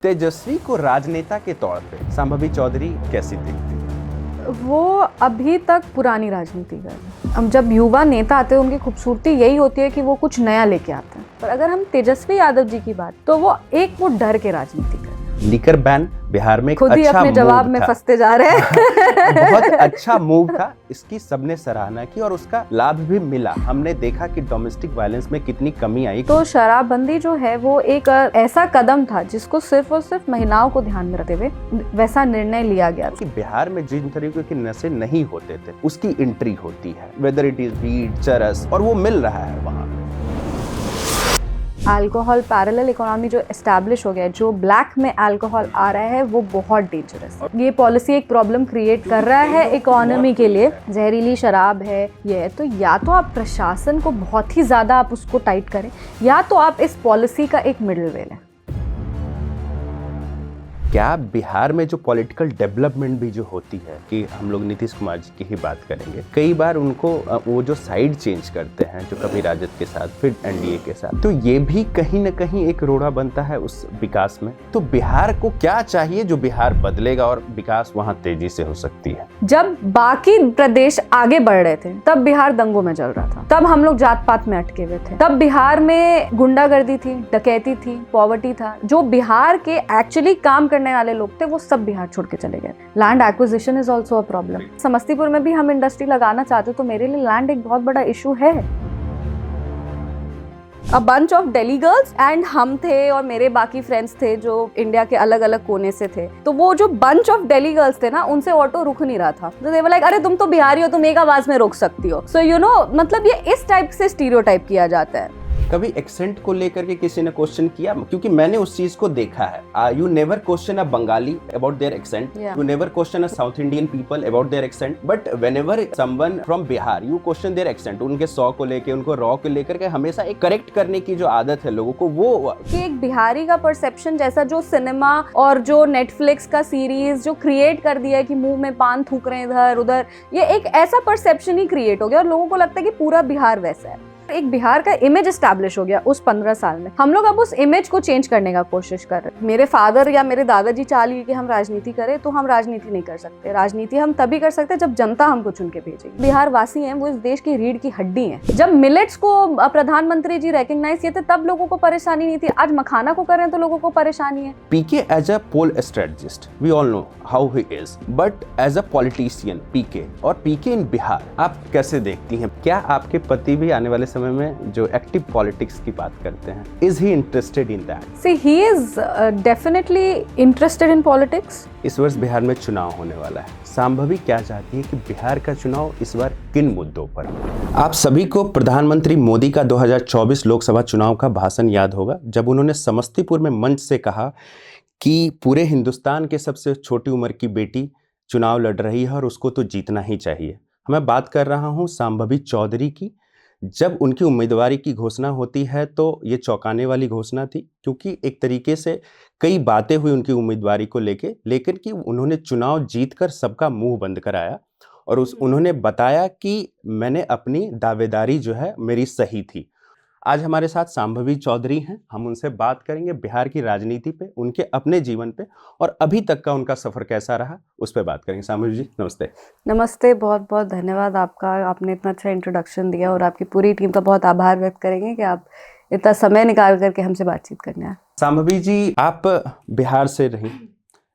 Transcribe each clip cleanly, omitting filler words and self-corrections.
तेजस्वी को राजनेता के तौर पे संभावी चौधरी कैसी दिखती? वो अभी तक पुरानी राजनीति कर रहे हैं। हम जब युवा नेता आते हैं उनकी खूबसूरती यही होती है कि वो कुछ नया लेके आते हैं, पर अगर हम तेजस्वी यादव जी की बात तो वो डर के राजनीति कर रहे हैं। लिकर बैन बिहार में खुद ही अच्छा अपने जवाब में फंसते जा रहे हैं। बहुत अच्छा मूव था, इसकी सबने सराहना की और उसका लाभ भी मिला। हमने देखा कि डोमेस्टिक वायलेंस में कितनी कमी आई। तो शराबबंदी जो है वो एक ऐसा कदम था जिसको सिर्फ और सिर्फ महिलाओं को ध्यान में रखते हुए वैसा निर्णय लिया गया कि बिहार में जिन तरीके के नशे नहीं होते थे उसकी एंट्री होती है, वेदर इट इज वीड, चरस, और वो मिल रहा है वहाँ। अल्कोहल पैरेलल इकोनॉमी जो एस्टैब्लिश हो गया है, जो ब्लैक में अल्कोहल आ रहा है वो बहुत डेंजरस है। ये पॉलिसी एक प्रॉब्लम क्रिएट कर रहा है इकोनॉमी के लिए। जहरीली शराब है ये, तो या तो आप प्रशासन को बहुत ही ज़्यादा आप उसको टाइट करें, या तो आप इस पॉलिसी का एक मिडिल वे लें। क्या बिहार में जो पॉलिटिकल डेवलपमेंट भी जो होती है, कि हम लोग नीतीश कुमार जी की ही बात करेंगे, कई बार उनको वो जो साइड चेंज करते हैं, जो कभी राजद के साथ फिर एनडीए के साथ, तो ये भी कहीं ना कहीं एक रोड़ा बनता है उस विकास में। तो बिहार को क्या चाहिए जो बिहार बदलेगा और विकास वहाँ तेजी से हो सकती है? जब बाकी प्रदेश आगे बढ़ रहे थे तब बिहार दंगों में चल रहा था, तब हम लोग जात पात में अटके हुए थे, तब बिहार में गुंडागर्दी थी, डकैती थी, पॉवर्टी था। जो बिहार के एक्चुअली काम करने वाले लोग थे वो सब बिहार छोड़ के चले गए। Land acquisition is also a problem. Samastipur में भी हम इंडस्ट्री लगाना चाहते तो मेरे लिए लैंड एक बहुत बड़ा इशू है। A bunch of Delhi girls and हम थे और मेरे बाकी फ्रेंड्स थे जो इंडिया के अलग अलग कोने से थे। तो वो जो बंच ऑफ दिल्ली गर्ल्स थे ना, उनसे ऑटो रुक नहीं रहा था। तो दे वर लाइक, अरे तुम तो बिहारी हो, तुम एक आवाज में रोक सकती हो। सो यू नो, मतलब ये इस टाइप से स्टीरियोटाइप किया जाता है। कभी एक्सेंट को लेकर के किसी ने क्वेश्चन किया? क्योंकि मैंने उस चीज को देखा है। You never question a Bengali about their accent, you never question a south Indian people about their accent, but whenever someone from Bihar you question their accent, उनके सौ को लेके, उनको रॉ को लेकर के हमेशा एक करेक्ट करने की जो आदत है लोगों को, वो कि एक बिहारी का परसेप्शन जैसा जो सिनेमा और जो नेटफ्लिक्स का सीरीज जो क्रिएट कर दिया है कि मुंह में पान थूक रहे हैं इधर उधर, ये एक ऐसा परसेप्शन ही क्रिएट हो गया और लोगों को लगता है कि पूरा बिहार वैसा है। एक बिहार का इमेज एस्टैब्लिश हो गया उस 15 साल में। हम लोग अब उस इमेज को चेंज करने का कोशिश कर रहे हैं। मेरे फादर या मेरे दादाजी चाह लिए कि हम राजनीति करें, तो हम राजनीति नहीं कर सकते। राजनीति हम तभी कर सकते हैं जब जनता हमको चुन के भेजेगी। बिहार वासी हैं, वो इस देश की रीढ़ की हड्डी हैं। जब मिलेट्स को प्रधानमंत्री जी रिकॉग्नाइज किए थे तब लोगों को परेशानी नहीं थी, आज मखाना को कर रहे हैं तो लोगों को परेशानी है। PK as a pole strategist we all know how he is, but as a politician PK, और पीके इन बिहार आप कैसे देखती हैं? क्या आपके पति भी आने वाले में जो एक्टिव पॉलिटिक्स की बात करते हैं, is he interested in that? See he is definitely interested in politics. इस वर्ष बिहार में चुनाव होने वाला है। संभावी क्या चाहती है कि बिहार का चुनाव इस बार किन मुद्दों पर? आप सभी को प्रधानमंत्री मोदी का 2024 लोकसभा चुनाव का भाषण याद होगा, जब उन्होंने समस्तीपुर में मंच से कहा कि पूरे हिंदुस्तान के सबसे छोटी उम्र की बेटी चुनाव लड़ रही है और उसको तो जीतना ही चाहिए। मैं बात कर रहा हूँ संभावी चौधरी की। जब उनकी उम्मीदवारी की घोषणा होती है तो ये चौंकाने वाली घोषणा थी, क्योंकि एक तरीके से कई बातें हुई उनकी उम्मीदवारी को लेकर कि उन्होंने चुनाव जीतकर सबका मुंह बंद कराया और उन्होंने बताया कि मैंने अपनी दावेदारी जो है मेरी सही थी। आज हमारे साथ संभावी चौधरी हैं। हम उनसे बात करेंगे बिहार की राजनीति पे, उनके अपने जीवन पे, और अभी तक का उनका सफर कैसा रहा उस पर बात करेंगे। संभावी जी नमस्ते। नमस्ते, बहुत बहुत धन्यवाद आपका। आपने इतना अच्छा इंट्रोडक्शन दिया और आपकी पूरी टीम का बहुत आभार व्यक्त करेंगे कि आप इतना समय निकाल करके हमसे बातचीत करने आए। संभावी जी, आप बिहार से रही,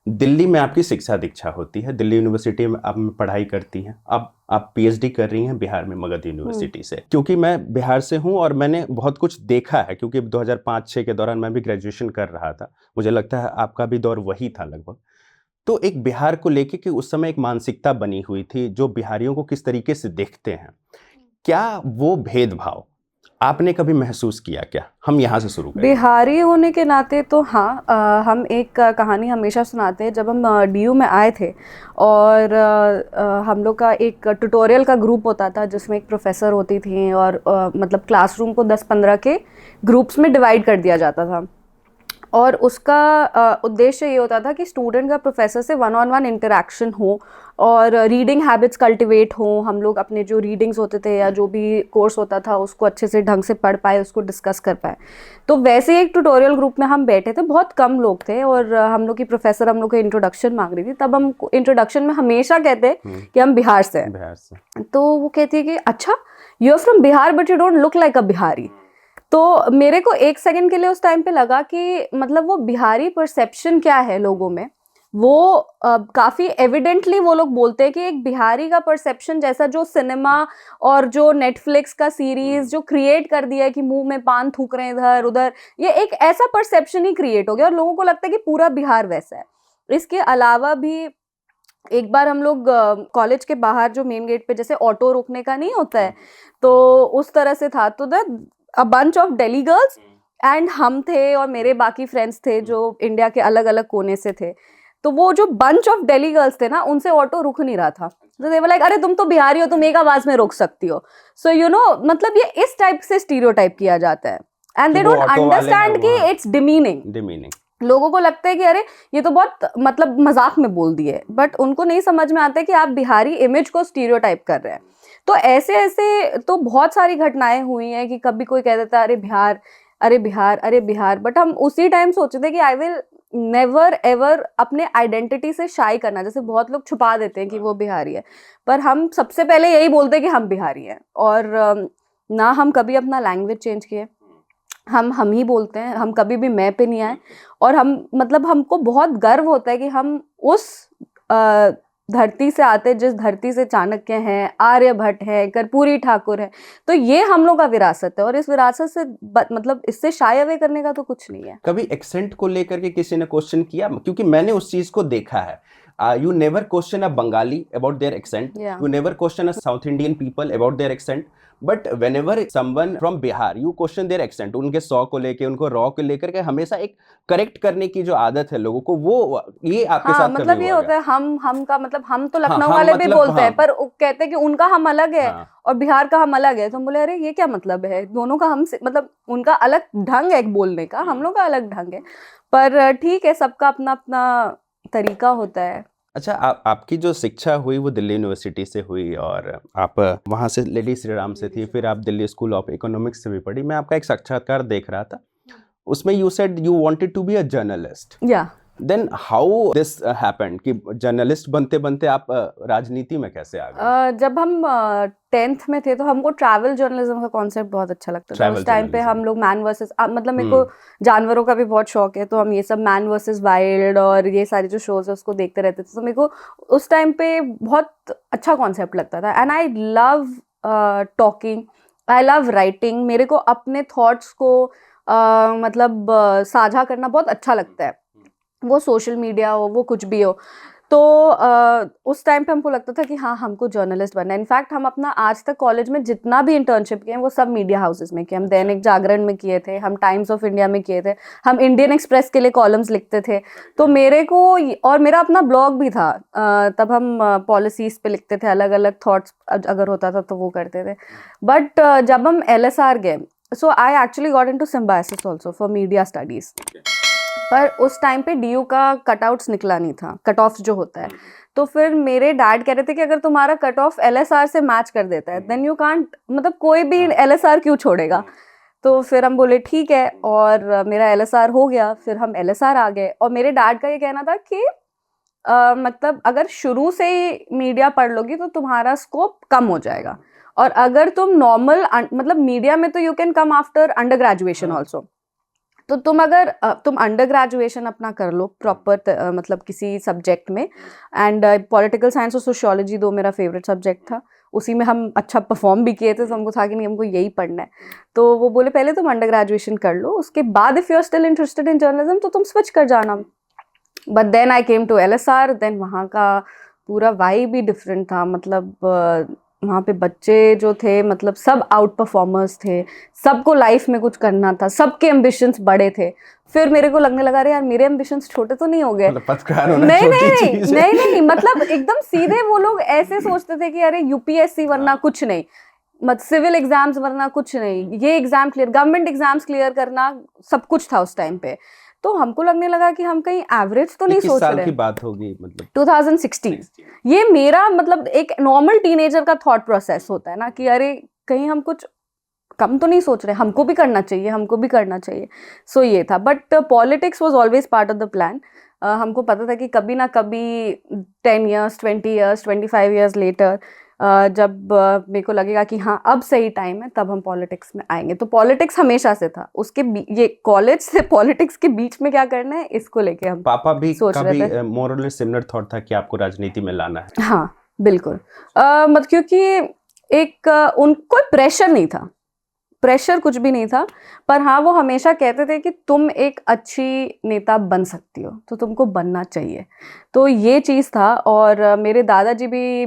दिल्ली में आपकी शिक्षा दीक्षा होती है, दिल्ली यूनिवर्सिटी में आप पढ़ाई करती हैं, अब आप पीएचडी कर रही हैं बिहार में मगध यूनिवर्सिटी से। क्योंकि मैं बिहार से हूं और मैंने बहुत कुछ देखा है, क्योंकि 2005-06 के दौरान मैं भी ग्रेजुएशन कर रहा था। मुझे लगता है आपका भी दौर वही था लगभग। तो एक बिहार को लेके कि उस समय एक मानसिकता बनी हुई थी जो बिहारियों को किस तरीके से देखते हैं, क्या वो भेदभाव आपने कभी महसूस किया क्या? हम यहाँ से शुरू करें। बिहारी होने के नाते तो हाँ, हम एक कहानी हमेशा सुनाते हैं। जब हम डीयू में आए थे और हम लोग का एक ट्यूटोरियल का ग्रुप होता था जिसमें एक प्रोफेसर होती थी और मतलब क्लासरूम को 10-15 के ग्रुप्स में डिवाइड कर दिया जाता था। और उसका उद्देश्य ये होता था कि स्टूडेंट का प्रोफेसर से वन ऑन वन इंटरेक्शन हो और रीडिंग हैबिट्स कल्टिवेट हो। हम लोग अपने जो रीडिंग्स होते थे या जो भी कोर्स होता था उसको अच्छे से ढंग से पढ़ पाए, उसको डिस्कस कर पाए। तो वैसे एक ट्यूटोरियल ग्रुप में हम बैठे थे, बहुत कम लोग थे और हम लोग की प्रोफेसर हम लोग को इंट्रोडक्शन मांग रही थी। तब हम इंट्रोडक्शन में हमेशा कहते कि हम बिहार से हैं। बिहार से। तो वो कहती है कि अच्छा you are from Bihar but you don't look like a Bihari. तो मेरे को एक सेकंड के लिए उस टाइम पे लगा कि मतलब वो बिहारी परसेप्शन क्या है लोगों में, वो काफी एविडेंटली वो लोग बोलते हैं कि एक बिहारी का परसेप्शन जैसा जो सिनेमा और जो नेटफ्लिक्स का सीरीज जो क्रिएट कर दिया है कि मुंह में पान थूक रहे हैं इधर उधर, ये एक ऐसा परसेप्शन ही क्रिएट हो गया और लोगों को लगता है कि पूरा बिहार वैसा है। इसके अलावा भी एक बार हम लोग कॉलेज के बाहर जो मेन गेट पे जैसे ऑटो रोकने का नहीं होता है, तो उस तरह से था। तो a bunch of Delhi girls and हम थे और मेरे बाकी फ्रेंड्स थे जो इंडिया के अलग अलग कोने से थे। तो वो जो बंच ऑफ दिल्ली गर्ल्स थे ना, उनसे ऑटो रुक नहीं रहा था। तो दे वर लाइक अरे तुम तो बिहारी हो, तुम एक आवाज में रोक सकती हो। सो यू नो मतलब ये इस टाइप से स्टीरियोटाइप किया जाता है एंड दे डोंट अंडरस्टैंड कि इट्स डिमीनिंग। लोगों को लगता है कि अरे ये तो बहुत मतलब मजाक में बोल दिए, बट उनको नहीं समझ में आता है कि आप बिहारी इमेज को स्टीरियोटाइप कर रहे हैं। तो ऐसे ऐसे तो बहुत सारी घटनाएं हुई हैं कि कभी कोई कह देता है अरे बिहार अरे बिहार अरे बिहार, बट हम उसी टाइम सोचते थे कि आई विल नेवर एवर अपने आइडेंटिटी से शाई करना। जैसे बहुत लोग छुपा देते हैं कि वो बिहारी है, पर हम सबसे पहले यही बोलते हैं कि हम बिहारी हैं। और ना हम कभी अपना लैंग्वेज चेंज किए, हम ही बोलते हैं, हम कभी भी मैं पे नहीं आए। और हम मतलब हमको बहुत गर्व होता है कि हम उस धरती से आते जिस धरती से चाणक्य हैं, आर्यभट्ट है, कर्पूरी ठाकुर है। तो ये हम लोग का विरासत है और इस विरासत से मतलब इससे शाय अवे करने का तो कुछ नहीं है। कभी एक्सेंट को लेकर के किसी ने क्वेश्चन किया? क्योंकि मैंने उस चीज को देखा है। You never question a Bengali about their accent. Yeah. You never question a South Indian people about their accent. But whenever someone from Bihar, you question their accent. उनके सौ को लेके, उनको रॉ को लेकर के हमेशा एक करेक्ट करने की जो आदत है लोगों को, वो ये आपके साथ मतलब कभी ये हुआ होता है हम का मतलब हम तो लखनऊ हम वाले भी मतलब बोलते हैं, पर वो कहते हैं कि उनका हम अलग है और बिहार का हम अलग है। तो हम बोले अरे ये क्या मतलब है, दोनों का हम मतलब उनका अलग ढंग है बोलने का, हम लोग का अलग ढंग है। पर ठीक है, सबका अपना अपना तरीका होता है। अच्छा, आपकी जो शिक्षा हुई वो दिल्ली यूनिवर्सिटी से हुई और आप वहाँ से लेडी श्री राम से थी, फिर आप दिल्ली स्कूल ऑफ इकोनॉमिक्स से भी पढ़ी। मैं आपका एक साक्षात्कार देख रहा था, उसमें you said you wanted to be a journalist. या देन हाउ दिस हैपेंड कि जर्नलिस्ट बनते बनते आप राजनीति में कैसे आ गए? जब हम 10th में थे तो हमको ट्रैवल जर्नलिज्म का कॉन्सेप्ट बहुत अच्छा लगता था। उस टाइम पे हम लोग मैन वर्सेस मतलब मेरे को जानवरों का भी बहुत शौक है, तो हम ये सब मैन वर्सेस वाइल्ड और ये सारे जो शोज है उसको देखते रहते थे। तो मेरे को उस टाइम पे बहुत अच्छा कॉन्सेप्ट लगता था and I love talking, I love writing. मेरे को अपने थॉट्स को मतलब साझा करना बहुत अच्छा लगता है, वो सोशल मीडिया हो वो कुछ भी हो। तो उस टाइम पे हमको लगता था कि हाँ हमको जर्नलिस्ट बनना है। इनफैक्ट हम अपना आज तक कॉलेज में जितना भी इंटर्नशिप किए हैं वो सब मीडिया हाउसेस में किए। हम दैनिक जागरण में किए थे, हम टाइम्स ऑफ इंडिया में किए थे, हम इंडियन एक्सप्रेस के लिए कॉलम्स लिखते थे। तो मेरे को और मेरा अपना ब्लॉग भी था, तब हम पॉलिसीज पे लिखते थे, अलग अलग थॉट्स अगर होता था तो वो करते थे। बट जब हम LSR गए, so I actually got into Symbiosis also for media studies. पर उस टाइम पे DU का कटआउट्स निकला नहीं था, कट ऑफ जो होता है। तो फिर मेरे डैड कह रहे थे कि अगर तुम्हारा कट ऑफ LSR से मैच कर देता है देन यू कांट, मतलब कोई भी LSR क्यों छोड़ेगा। तो फिर हम बोले ठीक है, और मेरा LSR हो गया। फिर हम LSR आ गए और मेरे डैड का ये कहना था कि मतलब अगर शुरू से ही मीडिया पढ़ लोगी तो तुम्हारा स्कोप कम हो जाएगा, और अगर तुम नॉर्मल मतलब मीडिया में तो you can come after under graduation also. तो तुम अगर तुम अंडर ग्रेजुएशन अपना कर लो प्रॉपर मतलब किसी सब्जेक्ट में, एंड पॉलिटिकल साइंस और सोशियोलॉजी दो मेरा फेवरेट सब्जेक्ट था, उसी में हम अच्छा परफॉर्म भी किए थे। तो हमको था कि नहीं हमको यही पढ़ना है। तो वो बोले पहले तुम अंडर ग्रेजुएशन कर लो, उसके बाद if you are still interested in journalism तो तुम स्विच कर जाना। But then I came to LSR, देन वहाँ का पूरा वाइब भी डिफरेंट था। मतलब वहाँ पे बच्चे जो थे मतलब सब आउट परफॉर्मर्स थे, सबको लाइफ में कुछ करना था, सबके एम्बिशंस बड़े थे। फिर मेरे को लगने लगा अरे यार मेरे एम्बिशंस छोटे तो नहीं हो गए। नहीं, मतलब एकदम सीधे वो लोग ऐसे सोचते थे कि अरे UPSC वरना कुछ नहीं, मत सिविल एग्जाम्स वरना कुछ नहीं, ये exam clear, government exams clear करना सब कुछ था उस टाइम पे। तो हमको लगने लगा कि हम कहीं एवरेज तो नहीं किस सोच साल रहे। की बात होगी मतलब? 2016। ये मेरा मतलब एक नॉर्मल टीनेजर का थॉट प्रोसेस होता है ना कि अरे कहीं हम कुछ कम तो नहीं सोच रहे, हमको भी करना चाहिए, हमको भी करना चाहिए। सो ये था, but politics was always part of the plan. हमको पता था कि कभी ना कभी 10 इयर्स, 20 इयर्स, 25 इयर्स लेटर जब मेरे को लगेगा कि हाँ अब सही टाइम है, तब हम पॉलिटिक्स में आएंगे। तो पॉलिटिक्स हमेशा से था, उसके ये कॉलेज से पॉलिटिक्स के बीच में क्या करना है, इसको लेके हम पापा भी सोच रहे थे। मोर और लेस सिमिलर थॉट था कि आपको राजनीति में लाना है? हाँ बिल्कुल। मतलब क्योंकि एक उनको प्रेशर नहीं था, प्रेशर कुछ भी नहीं था, पर हाँ वो हमेशा कहते थे कि तुम एक अच्छी नेता बन सकती हो, तो तुमको बनना चाहिए। तो ये चीज़ था। और मेरे दादाजी भी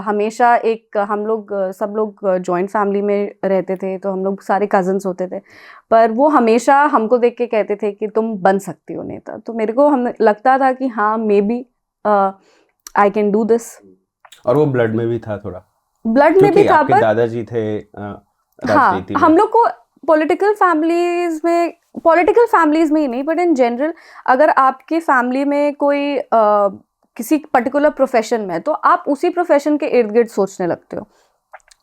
हमेशा एक हम लोग सब लोग जॉइंट फैमिली में रहते थे, तो हम लोग सारे कजन्स होते थे, पर वो हमेशा हमको देख के कहते थे कि तुम बन सकती हो नेता। तो मेरे को हम लगता था कि हाँ maybe I can do this. और वो ब्लड में भी था थोड़ा, ब्लड में भी क्योंकि था, आपके पर दादाजी थे हाँ राजनीति में। हम लोग को पॉलिटिकल फैमिलीज में ही नहीं, बट इन जनरल अगर आपके फैमिली में कोई किसी पर्टिकुलर प्रोफेशन में है, तो आप उसी प्रोफेशन के इर्द गिर्द सोचने लगते हो।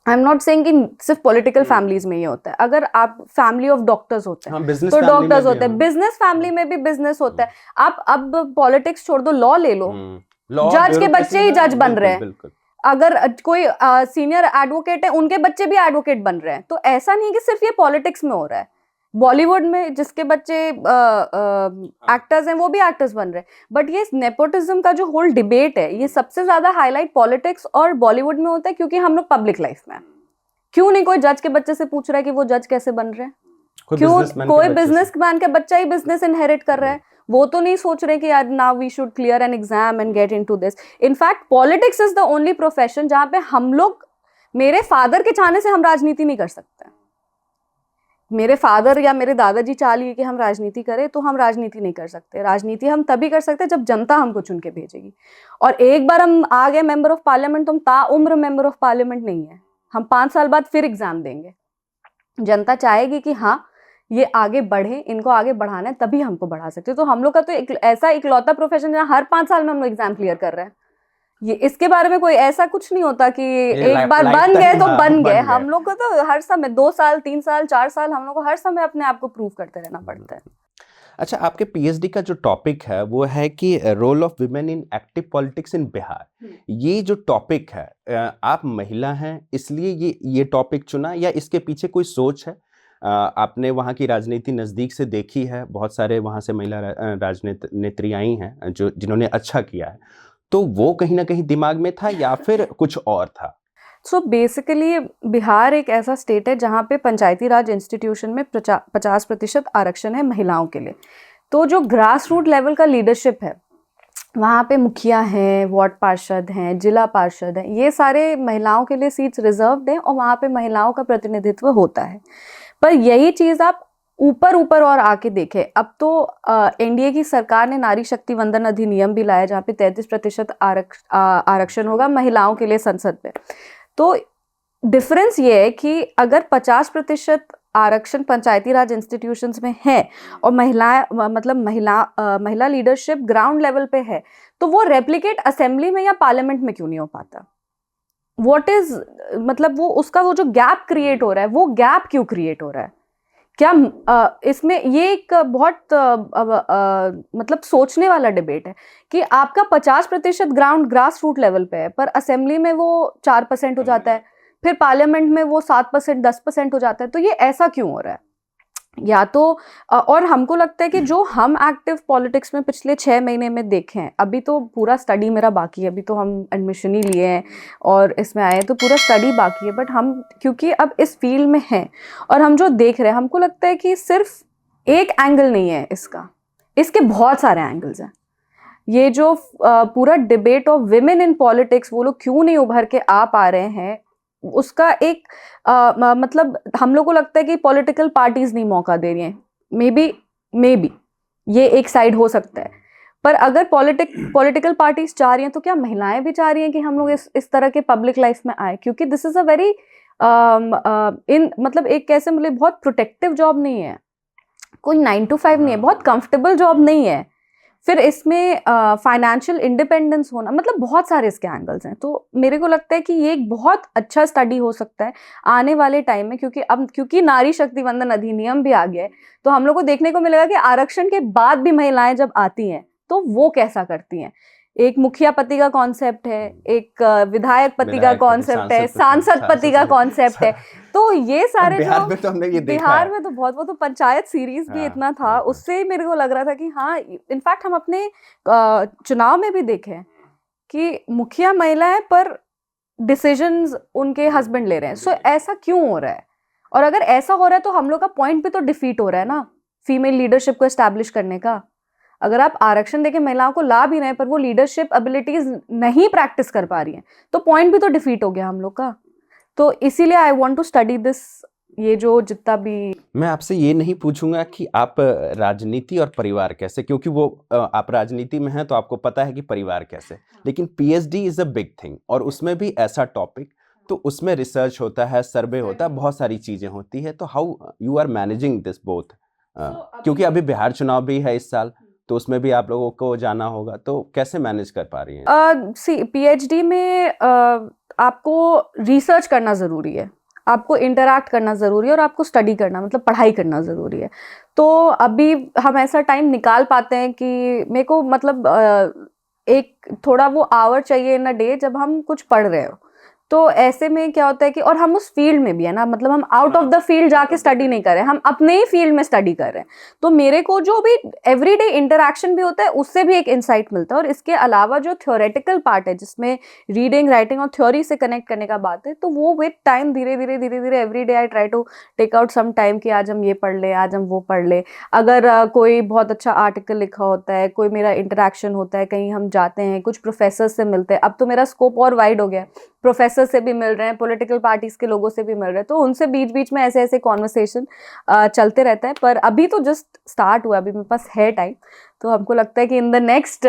आई एम नॉट सेइंग कि सिर्फ पॉलिटिकल फैमिलीज में ही होता है। अगर आप फैमिली ऑफ डॉक्टर्स होते हैं, हाँ, business तो family में डॉक्टर्स भी होते हैं, हाँ। बिजनेस फैमिली में भी बिजनेस होता है। आप अब पॉलिटिक्स छोड़ दो, लॉ ले लो, लॉ जज के बच्चे ही जज बन रहे हैं। बिल्कुल। अगर कोई सीनियर एडवोकेट है, उनके बच्चे भी एडवोकेट बन रहे हैं। तो ऐसा नहीं है कि सिर्फ ये पॉलिटिक्स में हो रहा है। बॉलीवुड में जिसके बच्चे एक्टर्स हैं, वो भी एक्टर्स बन रहे हैं। बट ये नेपोटिज्म का जो होल डिबेट है, ये सबसे ज्यादा हाईलाइट पॉलिटिक्स और बॉलीवुड में होता है, क्योंकि हम लोग पब्लिक लाइफ में हैं। क्यों नहीं कोई जज के बच्चे से पूछ रहा है कि वो जज कैसे बन रहे हैं? क्यों कोई बिजनेसमैन का बच्चा ही बिजनेस इनहेरिट कर रहा है? वो तो नहीं सोच रहे कि यार now we should clear an exam and get into this. In fact politics is the only profession जहां पे हम लोग, मेरे फादर के चाहने से हम राजनीति नहीं कर सकते। मेरे फादर या मेरे दादाजी चाह लिए कि हम राजनीति करें, तो हम राजनीति नहीं कर सकते। राजनीति हम तभी कर सकते जब जनता हमको चुन के भेजेगी। और एक बार हम आ गए मेंबर ऑफ पार्लियामेंट, तो हम ताउम्र मेंबर ऑफ पार्लियामेंट नहीं है। हम 5 साल बाद फिर एग्जाम देंगे। जनता चाहेगी कि हाँ ये आगे बढ़े, इनको आगे बढ़ाना है, तभी हमको बढ़ा सकते हैं। तो हम लोग का तो एक ऐसा इकलौता प्रोफेशन जहाँ हर 5 साल में हम लोग एग्जाम क्लियर कर रहे हैं। ये इसके बारे में कोई ऐसा कुछ नहीं होता कि एक बार बन गए तो बन गए। हम लोग को तो हर समय 2 साल, 3 साल, 4 साल हम लोग को हर समय अपने आप को प्रूव करते रहना पड़ता है। अच्छा, आपके पीएचडी का जो टॉपिक है वो है कि role of women in active politics in Bihar. ये जो टॉपिक है, आप महिला हैं इसलिए ये टॉपिक चुना, या इसके पीछे कोई सोच है? आपने वहाँ की राजनीति नज़दीक से देखी है, बहुत सारे वहाँ से महिला राजनेत्री आई हैं जिन्होंने अच्छा किया है, तो वो कहीं ना कहीं दिमाग में था या फिर कुछ और था? सो बेसिकली बिहार एक ऐसा स्टेट है जहाँ पे पंचायती राज इंस्टीट्यूशन में 50% आरक्षण है महिलाओं के लिए। तो जो ग्रास रूट लेवल का लीडरशिप है, वहाँ पे मुखिया हैं, वार्ड पार्षद हैं, जिला पार्षद हैं, ये सारे महिलाओं के लिए सीट्स रिजर्व्ड हैं और वहाँ पे महिलाओं का प्रतिनिधित्व होता है। पर यही चीज़ आप ऊपर और आके देखें, अब तो एनडीए की सरकार ने नारी शक्ति वंदन अधिनियम भी लाया, जहाँ पे 33% आरक्षण होगा महिलाओं के लिए संसद में। तो डिफरेंस ये है कि अगर 50% आरक्षण पंचायती राज इंस्टीट्यूशंस में है और महिला लीडरशिप ग्राउंड लेवल पे है, तो वो रेप्लिकेट असेंबली में या पार्लियामेंट में क्यों नहीं हो पाता? व्हाट इज मतलब वो उसका वो जो गैप क्रिएट हो रहा है, वो गैप क्यों क्रिएट हो रहा है? क्या इसमें ये एक बहुत मतलब सोचने वाला डिबेट है कि आपका 50% ग्रास रूट लेवल पे है, पर असेंबली में वो 4% हो जाता है, फिर पार्लियामेंट में वो 7%, 10% हो जाता है। तो ये ऐसा क्यों हो रहा है? या तो और हमको लगता है कि जो हम एक्टिव पॉलिटिक्स में पिछले 6 महीने में देखे हैं, अभी तो पूरा स्टडी मेरा बाकी है, अभी तो हम एडमिशन ही लिए हैं और इसमें आए हैं, तो पूरा स्टडी बाकी है। बट हम क्योंकि अब इस फील्ड में हैं और हम जो देख रहे हैं, हमको लगता है कि सिर्फ एक एंगल नहीं है इसका, इसके बहुत सारे एंगल्स हैं। ये जो पूरा debate of women in politics, वो लोग क्यों नहीं उभर के आ पा रहे हैं, उसका एक मतलब हम लोग को लगता है कि पॉलिटिकल पार्टीज नहीं मौका दे रही हैं। मे बी ये एक साइड हो सकता है, पर अगर पॉलिटिकल पार्टीज चाह रही हैं, तो क्या महिलाएं भी चाह रही हैं कि हम लोग इस तरह के पब्लिक लाइफ में आए? क्योंकि दिस इज अ वेरी मतलब एक कैसे मतलब बहुत प्रोटेक्टिव जॉब नहीं है। कोई 9 to 5 नहीं है, बहुत कंफर्टेबल जॉब नहीं है, फिर इसमें फाइनेंशियल इंडिपेंडेंस होना, मतलब बहुत सारे इसके एंगल्स हैं। तो मेरे को लगता है कि ये एक बहुत अच्छा स्टडी हो सकता है आने वाले टाइम में, क्योंकि नारी शक्ति वंदन अधिनियम भी आ गया है, तो हम लोग को देखने को मिलेगा कि आरक्षण के बाद भी महिलाएं जब आती हैं तो वो कैसा करती हैं। एक मुखिया पति का कॉन्सेप्ट है, एक विधायक पति का कॉन्सेप्ट है, सांसद पति का कॉन्सेप्ट है। तो ये सारे बिहार में तो हमने ये देखा बिहार है। में तो बहुत, वो तो पंचायत सीरीज भी इतना था, उससे मेरे को लग रहा था कि हाँ, इनफैक्ट हम अपने चुनाव में भी देखे कि मुखिया महिला है पर डिसीजंस उनके हस्बैंड ले रहे हैं। सो ऐसा क्यों हो रहा है? और अगर ऐसा हो रहा है तो हम लोग का पॉइंट भी तो डिफीट हो रहा है ना, फीमेल लीडरशिप को एस्टैब्लिश करने का। अगर आप आरक्षण देके महिलाओं को ला भी रहे हैं पर वो लीडरशिप एबिलिटीज नहीं प्रैक्टिस कर पा रही हैं, तो पॉइंट भी तो डिफीट हो गया हम लोग का। तो इसीलिए I want to study this, ये जो जितना भी। मैं आपसे ये नहीं पूछूंगा कि आप राजनीति और परिवार कैसे, क्योंकि वो आप राजनीति में हैं तो आपको पता है कि परिवार कैसे, लेकिन PhD is a big thing, और उसमें भी ऐसा टॉपिक, तो उसमें रिसर्च होता है, सर्वे होता है, बहुत सारी चीजें होती है। तो how you are managing this both? क्योंकि अभी बिहार चुनाव भी है इस साल, तो उसमें भी आप लोगों को जाना होगा, तो कैसे मैनेज कर पा रही हैं? सी पीएचडी में आपको रिसर्च करना ज़रूरी है, आपको इंटरैक्ट करना ज़रूरी है, और आपको स्टडी करना मतलब पढ़ाई करना ज़रूरी है। तो अभी हम ऐसा टाइम निकाल पाते हैं कि मेरे को मतलब एक थोड़ा वो आवर चाहिए इन अ डे जब हम कुछ पढ़ रहे हो। तो ऐसे में क्या होता है कि, और हम उस फील्ड में भी है ना, मतलब हम आउट ऑफ द फील्ड जाके स्टडी नहीं कर रहे हैं, हम अपने ही फील्ड में स्टडी कर रहे हैं। तो मेरे को जो भी एवरीडे इंटरैक्शन भी होता है उससे भी एक इंसाइट मिलता है। और इसके अलावा जो थ्योरेटिकल पार्ट है जिसमें रीडिंग, राइटिंग और थ्योरी से कनेक्ट करने का बात है, तो वो विद टाइम धीरे धीरे everyday I try to take out some time कि आज हम ये पढ़ ले, आज हम वो पढ़ ले। अगर कोई बहुत अच्छा आर्टिकल लिखा होता है, कोई मेरा इंटरैक्शन होता है, कहीं हम जाते हैं, कुछ प्रोफेसर से मिलते हैं, अब तो मेरा स्कोप और वाइड हो गया, प्रोफेसर से भी मिल रहे हैं, पॉलिटिकल पार्टीज के लोगों से भी मिल रहे हैं, तो उनसे बीच बीच में ऐसे ऐसे कॉन्वर्सेशन चलते रहता है। पर अभी तो जस्ट स्टार्ट हुआ, अभी मेरे पास है टाइम, तो हमको लगता है कि in the next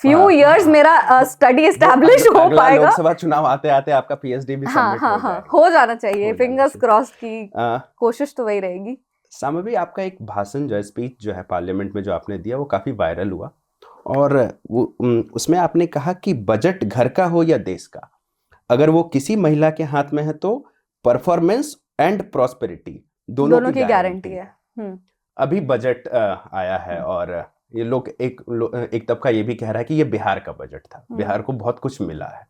few years मेरा स्टडी एस्टैब्लिश हो पाएगा। लोकसभा चुनाव आते आते आपका पीएचडी भी हाँ हाँ हाँ हो जाना चाहिए, फिंगर्स क्रॉस्ड की कोशिश तो वही रहेगी। सामवी, आपका एक भाषण जो है, स्पीच जो है पार्लियामेंट में जो आपने दिया, वो काफी वायरल हुआ, और वो उसमें आपने कहा कि बजट घर का हो या देश का, अगर वो किसी महिला के हाथ में है तो परफॉर्मेंस एंड प्रॉस्पेरिटी दोनों की गारंटी है। अभी बजट आया है, और ये लोग एक तबका ये भी कह रहा है कि ये बिहार का बजट था, बिहार को बहुत कुछ मिला है,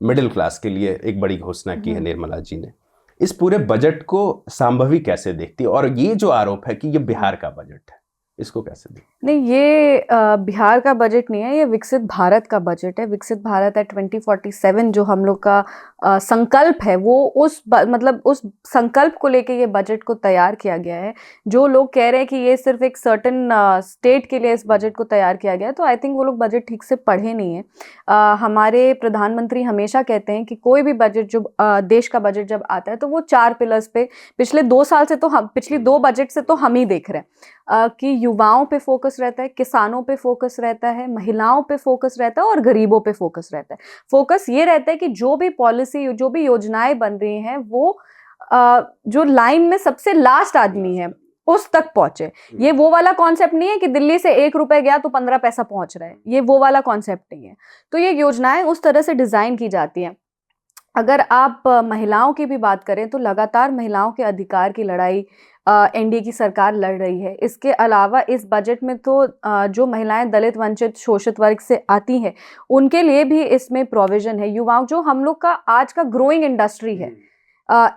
मिडिल क्लास के लिए एक बड़ी घोषणा की है निर्मला जी ने। इस पूरे बजट को संभवी कैसे देखती है, और ये जो आरोप है कि ये बिहार का बजट है, इसको कैसे देखती? नहीं, ये बिहार का बजट नहीं है, ये विकसित भारत का बजट है। विकसित भारत है 2047 जो हम लोग का संकल्प है, वो मतलब उस संकल्प को लेके ये बजट को तैयार किया गया है। जो लोग कह रहे हैं कि ये सिर्फ एक सर्टेन स्टेट के लिए इस बजट को तैयार किया गया है, तो आई थिंक वो लोग बजट ठीक से पढ़े नहीं है। हमारे प्रधानमंत्री हमेशा कहते हैं कि कोई भी बजट जो देश का बजट जब आता है तो वो 4 पिलर्स पे, पिछले 2 साल से तो हम, पिछली 2 बजट से तो हम ही देख रहे हैं कि युवाओं पे फोकस रहता है, किसानों पे फोकस रहता है, महिलाओं पे फोकस रहता है और गरीबों पे फोकस रहता है। फोकस ये रहता है कि जो भी पॉलिसी, जो भी योजनाएं बन रही हैं, वो जो लाइन में सबसे लास्ट आदमी है उस तक पहुंचे। ये वो वाला कॉन्सेप्ट नहीं है कि दिल्ली से 1 रुपए गया तो 15 पैसा पहुंच रहा है, ये वो वाला कॉन्सेप्ट नहीं है। तो ये योजनाएं उस तरह से डिजाइन की जाती हैं। अगर आप महिलाओं की भी बात करें तो लगातार महिलाओं के अधिकार की लड़ाई एनडीए की सरकार लड़ रही है। इसके अलावा इस बजट में तो जो महिलाएं दलित, वंचित, शोषित वर्ग से आती हैं उनके लिए भी इसमें प्रोविजन है। युवाओं, जो हम लोग का आज का ग्रोइंग इंडस्ट्री है,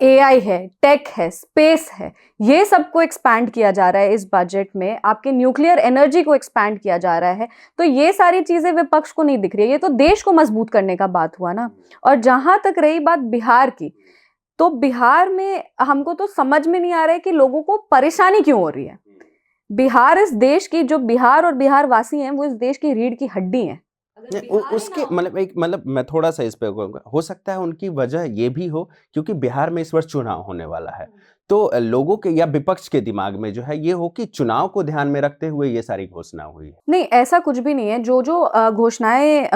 एआई है, टेक है, स्पेस है, ये सबको एक्सपैंड किया जा रहा है इस बजट में। आपके न्यूक्लियर एनर्जी को एक्सपैंड किया जा रहा है। तो ये सारी चीजें विपक्ष को नहीं दिख रही है, ये तो देश को मजबूत करने का बात हुआ ना। और जहां तक रही बात बिहार की, तो बिहार में हमको तो समझ में नहीं आ रहा है कि लोगों को परेशानी क्यों हो रही है। बिहार इस देश की, जो बिहार और बिहार वासी हैं वो इस देश की रीढ़ की हड्डी हैं। उसके मतलब मैं थोड़ा सा इस पे कहूंगा, हो सकता है उनकी वजह ये भी हो क्योंकि बिहार में इस वर्ष चुनाव होने वाला है, तो लोगों के या विपक्ष के दिमाग में जो है ये हो कि चुनाव को ध्यान में रखते हुए ये सारी घोषणा हुई है। नहीं, ऐसा कुछ भी नहीं है। जो घोषणाएं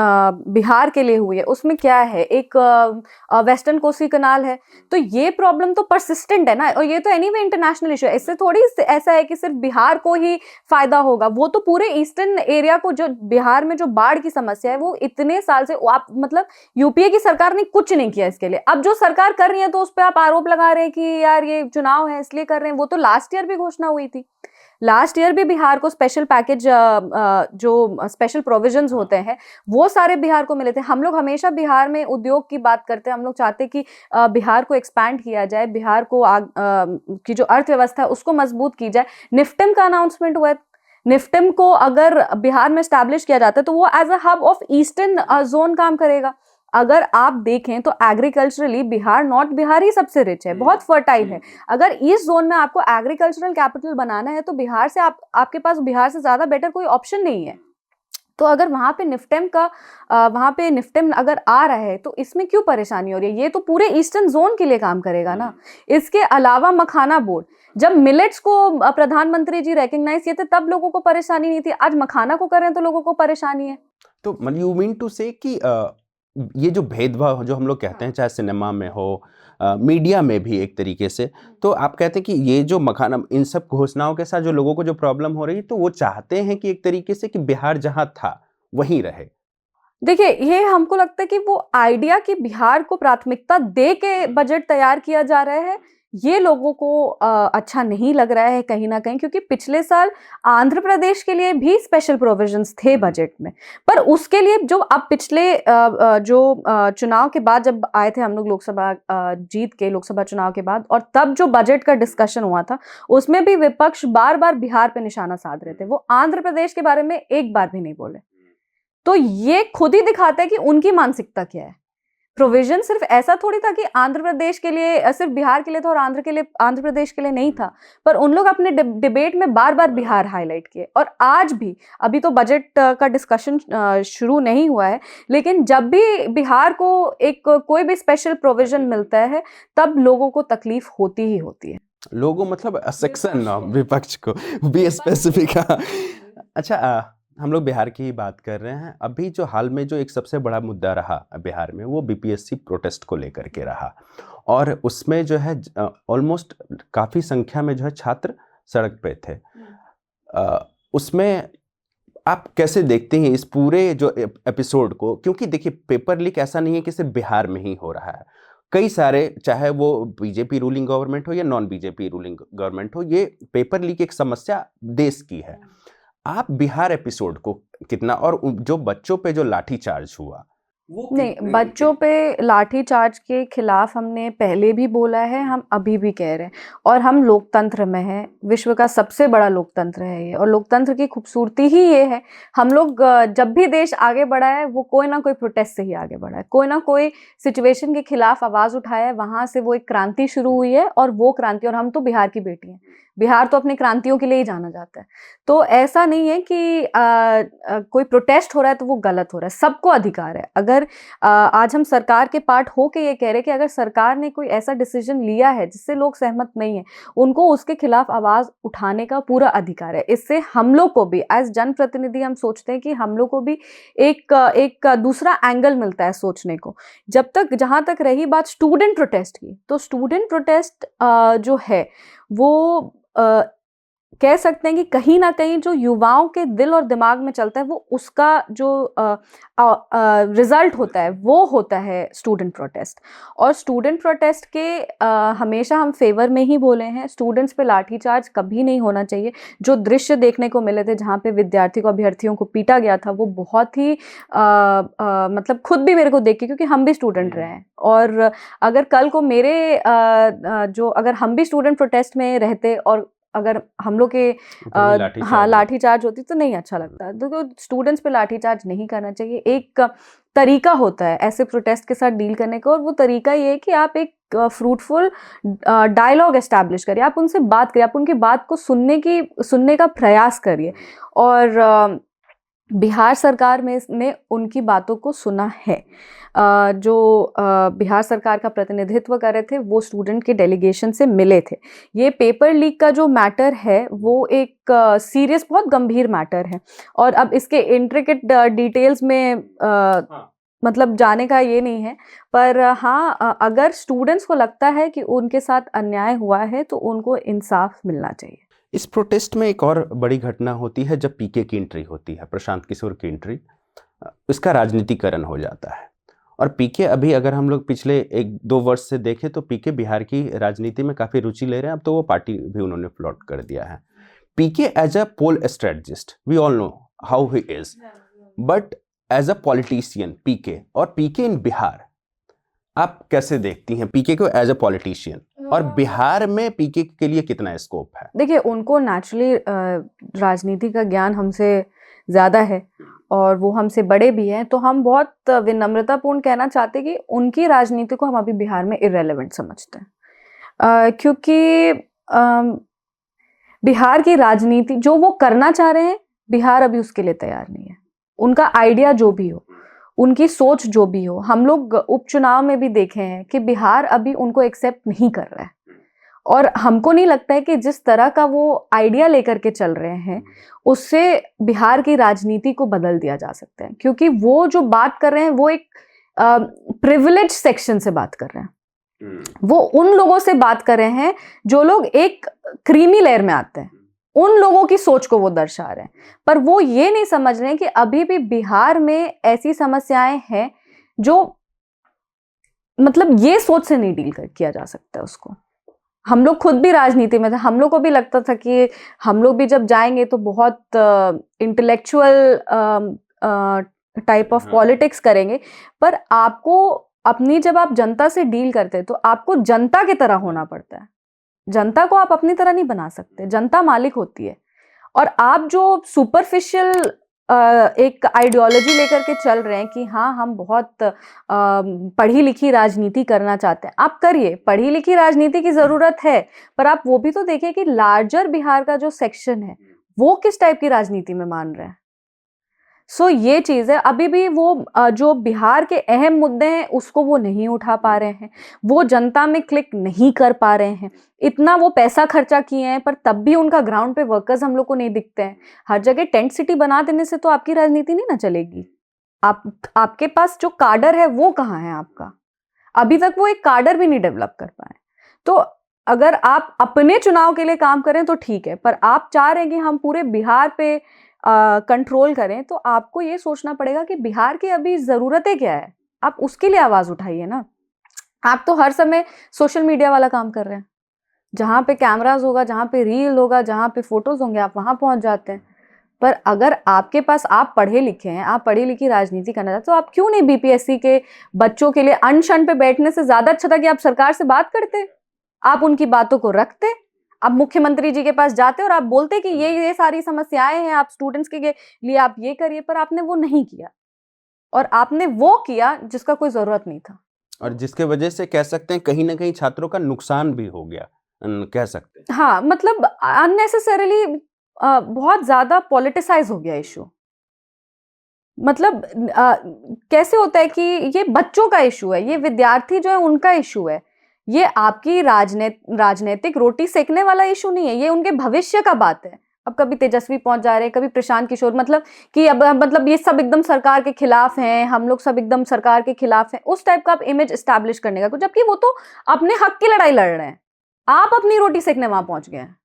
बिहार के लिए हुई है उसमें क्या है, एक वेस्टर्न कोसी कनाल है, तो ये प्रॉब्लम तो परसिस्टेंट है ना, और ये तो एनीवे इंटरनेशनल इशू है। इससे थोड़ी ऐसा है कि सिर्फ बिहार को ही फायदा होगा, वो तो पूरे ईस्टर्न एरिया को, जो बिहार में जो बाढ़ की समस्या है वो इतने साल से आप मतलब यूपीए की सरकार ने कुछ नहीं किया इसके लिए। अब जो सरकार कर रही है तो उस पर आप आरोप लगा रहे हैं कि यार ये चुनाव है इसलिए कर रहे हैं। वो तो लास्ट ईयर भी घोषणा हुई थी, लास्ट ईयर भी बिहार को स्पेशल पैकेज, जो स्पेशल प्रोविजंस होते हैं वो सारे बिहार को मिले थे। हम लोग हमेशा बिहार में उद्योग की बात करते हैं, हम लोग चाहते हैं कि बिहार को एक्सपैंड किया जाए, बिहार को की जो अर्थव्यवस्था है उसको मजबूत की जाए। निफ्टम का अनाउंसमेंट हुआ है, निफ्टम को अगर बिहार में स्टैब्लिश किया जाता है तो वो as a hub of eastern zone काम करेगा। अगर आप देखें तो एग्रीकल्चरली बिहार, नॉर्थ बिहार ही सबसे रिच है, बहुत फर्टाइल है। अगर इस जोन में आपको एग्रीकल्चरल कैपिटल बनाना है तो बिहार से आपके पास बिहार से ज्यादा बेटर कोई ऑप्शन नहीं है। तो अगर वहां पे निफ्टम अगर आ रहा है तो इसमें क्यों परेशानी हो रही है? ये तो पूरे ईस्टर्न जोन के लिए काम करेगा ना। इसके अलावा मखाना बोर्ड, जब मिलेट्स को प्रधानमंत्री जी रिकॉग्नाइज किए थे तब लोगों को परेशानी नहीं थी, आज मखाना को कर रहे हैं तो लोगों को परेशानी है। तो यू मीन टू से कि ये जो भेदभाव जो हम लोग कहते हैं, चाहे सिनेमा में हो, मीडिया में भी एक तरीके से, तो आप कहते हैं कि ये जो मखाना, इन सब घोषणाओं के साथ जो लोगों को जो प्रॉब्लम हो रही है, तो वो चाहते हैं कि एक तरीके से कि बिहार जहां था वहीं रहे। देखिए, ये हमको लगता है कि वो आइडिया कि बिहार को प्राथमिकता दे के बजट तैयार किया जा रहा है, ये लोगों को अच्छा नहीं लग रहा है कहीं ना कहीं, क्योंकि पिछले साल आंध्र प्रदेश के लिए भी स्पेशल प्रोविजंस थे बजट में। पर उसके लिए जो अब पिछले चुनाव के बाद जब आए थे हम लोग लोकसभा जीत के, लोकसभा चुनाव के बाद, और तब जो बजट का डिस्कशन हुआ था उसमें भी विपक्ष बार बार बिहार पे निशाना साध रहे थे, वो आंध्र प्रदेश के बारे में एक बार भी नहीं बोले। तो ये खुद ही दिखाता है कि उनकी मानसिकता क्या है। प्रोविजन सिर्फ ऐसा थोड़ी था कि आंध्र प्रदेश के लिए, सिर्फ बिहार के लिए था और आंध्र प्रदेश के लिए नहीं था, पर उन लोग अपने डिबेट में बार बार बिहार हाईलाइट किए। और आज भी, अभी तो बजट का डिस्कशन शुरू नहीं हुआ है, लेकिन जब भी बिहार को एक कोई भी स्पेशल प्रोविजन मिलता है तब लोगों को तकलीफ होती ही होती है। लोगों मतलब सेक्शन विपक्ष को बी स्पेसिफिक। अच्छा, हम लोग बिहार की ही बात कर रहे हैं। अभी जो हाल में जो एक सबसे बड़ा मुद्दा रहा बिहार में, वो बीपीएससी प्रोटेस्ट को लेकर के रहा, और उसमें जो है ऑलमोस्ट काफ़ी संख्या में जो है छात्र सड़क पे थे। उसमें आप कैसे देखते हैं इस पूरे जो एपिसोड को? क्योंकि देखिए, पेपर लीक ऐसा नहीं है कि सिर्फ बिहार में ही हो रहा है, कई सारे, चाहे वो बीजेपी रूलिंग गवर्नमेंट हो या नॉन बीजेपी रूलिंग गवर्नमेंट हो, ये पेपर लीक एक समस्या देश की है। आप बिहार एपिसोड को कितना, और जो बच्चों पे जो लाठीचार्ज हुआ वो नहीं, बच्चों पे लाठीचार्ज के खिलाफ हमने पहले भी बोला है, हम अभी भी कह रहे हैं। और हम लोकतंत्र में हैं, विश्व का सबसे बड़ा लोकतंत्र है ये, और लोकतंत्र की खूबसूरती ही ये है, हम लोग जब भी देश आगे बढ़ा है वो कोई ना कोई प्रोटेस्ट से ही आगे बढ़ा है, कोई ना कोई सिचुएशन के खिलाफ आवाज उठाया है, वहां से वो एक क्रांति शुरू हुई है। और वो क्रांति, और हम तो बिहार की बेटी हैं, बिहार तो अपनी क्रांतियों के लिए ही जाना जाता है। तो ऐसा नहीं है कि कोई प्रोटेस्ट हो रहा है तो वो गलत हो रहा है, सबको अधिकार है। अगर आज हम सरकार के पार्ट हो के ये कह रहे हैं कि अगर सरकार ने कोई ऐसा डिसीजन लिया है जिससे लोग सहमत नहीं है, उनको उसके खिलाफ आवाज उठाने का पूरा अधिकार है। इससे हम लोग को भी एज जनप्रतिनिधि हम सोचते हैं कि हम लोग को भी एक दूसरा एंगल मिलता है सोचने को। जहां तक रही बात स्टूडेंट प्रोटेस्ट की, तो स्टूडेंट प्रोटेस्ट जो है वो कह सकते हैं कि कहीं ना कहीं जो युवाओं के दिल और दिमाग में चलता है, वो उसका जो रिजल्ट होता है वो होता है स्टूडेंट प्रोटेस्ट। और स्टूडेंट प्रोटेस्ट के हमेशा हम फेवर में ही बोले हैं, स्टूडेंट्स पे लाठीचार्ज कभी नहीं होना चाहिए। जो दृश्य देखने को मिले थे जहाँ पे विद्यार्थियों को, अभ्यर्थियों को पीटा गया था, वो बहुत ही मतलब खुद भी मेरे को देख के, क्योंकि हम भी स्टूडेंट रहे हैं, और अगर कल को अगर हम भी स्टूडेंट प्रोटेस्ट में रहते और अगर हम लोग के लाठीचार्ज होती तो नहीं अच्छा लगता। देखो, स्टूडेंट्स पे लाठीचार्ज नहीं करना चाहिए। एक तरीका होता है ऐसे प्रोटेस्ट के साथ डील करने का, और वो तरीका ये है कि आप एक फ्रूटफुल डायलॉग एस्टैब्लिश करिए, आप उनसे बात करिए, आप उनकी बात को सुनने का प्रयास करिए। और बिहार सरकार में ने उनकी बातों को सुना है। जो बिहार सरकार का प्रतिनिधित्व कर रहे थे वो स्टूडेंट के डेलीगेशन से मिले थे। ये पेपर लीक का जो मैटर है वो एक सीरियस, बहुत गंभीर मैटर है और अब इसके इंट्रिकेट डिटेल्स में मतलब जाने का ये नहीं है, पर हाँ, अगर स्टूडेंट्स को लगता है कि उनके साथ अन्याय हुआ है तो उनको इंसाफ मिलना चाहिए। इस प्रोटेस्ट में एक और बड़ी घटना होती है जब पीके की एंट्री होती है, प्रशांत किशोर की एंट्री, इसका राजनीतिकरण हो जाता है। और पीके अभी अगर हम लोग पिछले 1-2 वर्ष से देखें तो पीके बिहार की राजनीति में काफ़ी रुचि ले रहे हैं। अब तो वो पार्टी भी उन्होंने फ्लॉट कर दिया है। PK as a pole strategist, we all know how he is, but as a politician PK, और पीके इन बिहार, आप कैसे देखती हैं पीके को एज अ पॉलिटिशियन, और बिहार में पीके के लिए कितना स्कोप है? देखिए, उनको नेचुरली राजनीति का ज्ञान हमसे ज़्यादा है और वो हमसे बड़े भी हैं, तो हम बहुत विनम्रतापूर्ण कहना चाहते हैं कि उनकी राजनीति को हम अभी बिहार में इररेलेवेंट समझते हैं। क्योंकि बिहार की राजनीति जो वो करना चाह रहे हैं, बिहार अभी उसके लिए तैयार नहीं है। उनका आइडिया जो भी हो, उनकी सोच जो भी हो, हम लोग उपचुनाव में भी देखे हैं कि बिहार अभी उनको एक्सेप्ट नहीं कर रहा है और हमको नहीं लगता है कि जिस तरह का वो आइडिया लेकर के चल रहे हैं उससे बिहार की राजनीति को बदल दिया जा सकता है। क्योंकि वो जो बात कर रहे हैं वो एक प्रिविलेज सेक्शन से बात कर रहे हैं, वो उन लोगों से बात कर रहे हैं जो लोग एक क्रीमी लेयर में आते हैं, उन लोगों की सोच को वो दर्शा रहे हैं। पर वो ये नहीं समझ रहे हैं कि अभी भी बिहार में ऐसी समस्याएं हैं जो मतलब ये सोच से नहीं डील किया जा सकता है उसको। हम लोग खुद भी राजनीति में थे, हम लोग को भी लगता था कि हम लोग भी जब जाएंगे तो बहुत इंटेलेक्चुअल टाइप ऑफ पॉलिटिक्स करेंगे, पर आपको अपनी, जब आप जनता से डील करते हैं तो आपको जनता की तरह होना पड़ता है। जनता को आप अपनी तरह नहीं बना सकते, जनता मालिक होती है। और आप जो सुपरफिशियल एक आइडियोलॉजी लेकर के चल रहे हैं कि हाँ हम बहुत पढ़ी लिखी राजनीति करना चाहते हैं, आप करिए, पढ़ी लिखी राजनीति की जरूरत है, पर आप वो भी तो देखिए कि लार्जर बिहार का जो सेक्शन है वो किस टाइप की राजनीति में मान रहे हैं। सो ये चीज है, अभी भी वो जो बिहार के अहम मुद्दे हैं उसको वो नहीं उठा पा रहे हैं, वो जनता में क्लिक नहीं कर पा रहे हैं। इतना वो पैसा खर्चा किए हैं पर तब भी उनका ग्राउंड पे वर्कर्स हम लोग को नहीं दिखते हैं। हर जगह टेंट सिटी बना देने से तो आपकी राजनीति नहीं ना चलेगी। आपके पास जो काडर है वो कहाँ है आपका? अभी तक वो एक काडर भी नहीं डेवलप कर पाए। तो अगर आप अपने चुनाव के लिए काम करें तो ठीक है, पर आप चाह रहे हैं कि हम पूरे बिहार पे कंट्रोल करें, तो आपको ये सोचना पड़ेगा कि बिहार की अभी ज़रूरतें क्या है, आप उसके लिए आवाज़ उठाइए ना। आप तो हर समय सोशल मीडिया वाला काम कर रहे हैं, जहाँ पे कैमराज होगा, जहाँ पे रील होगा, जहाँ पे फोटोज होंगे, आप वहाँ पहुँच जाते हैं। पर अगर आपके पास, आप पढ़े लिखे हैं, आप पढ़ी लिखी राजनीति करना चाहते, तो आप क्यों नहीं बीपीएससी के बच्चों के लिए अनशन पे बैठने से ज़्यादा अच्छा था कि आप सरकार से बात करते, आप उनकी बातों को रखते, आप मुख्यमंत्री जी के पास जाते और आप बोलते कि ये सारी समस्याएं हैं, आप स्टूडेंट्स के लिए आप ये करिए। पर आपने वो नहीं किया, और आपने वो किया जिसका कोई जरूरत नहीं था, और जिसके वजह से कह सकते हैं कहीं ना कहीं छात्रों का नुकसान भी हो गया, कह सकते हैं। हाँ, मतलब अननेसेसरीली बहुत ज्यादा पॉलिटिसाइज हो गया इशू। मतलब कैसे होता है कि ये बच्चों का इशू है, ये विद्यार्थी जो है उनका इशू है, ये आपकी राजनीतिक रोटी सेकने वाला इशू नहीं है, ये उनके भविष्य का बात है। अब कभी तेजस्वी पहुंच जा रहे हैं, कभी प्रशांत किशोर, मतलब कि अब मतलब ये सब एकदम सरकार के खिलाफ हैं, हम लोग सब एकदम सरकार के खिलाफ हैं, उस टाइप का आप इमेज एस्टैब्लिश करने का, जबकि वो तो अपने हक की लड़ाई लड़ रहे हैं, आप अपनी रोटी सेकने वहां पहुंच गए हैं।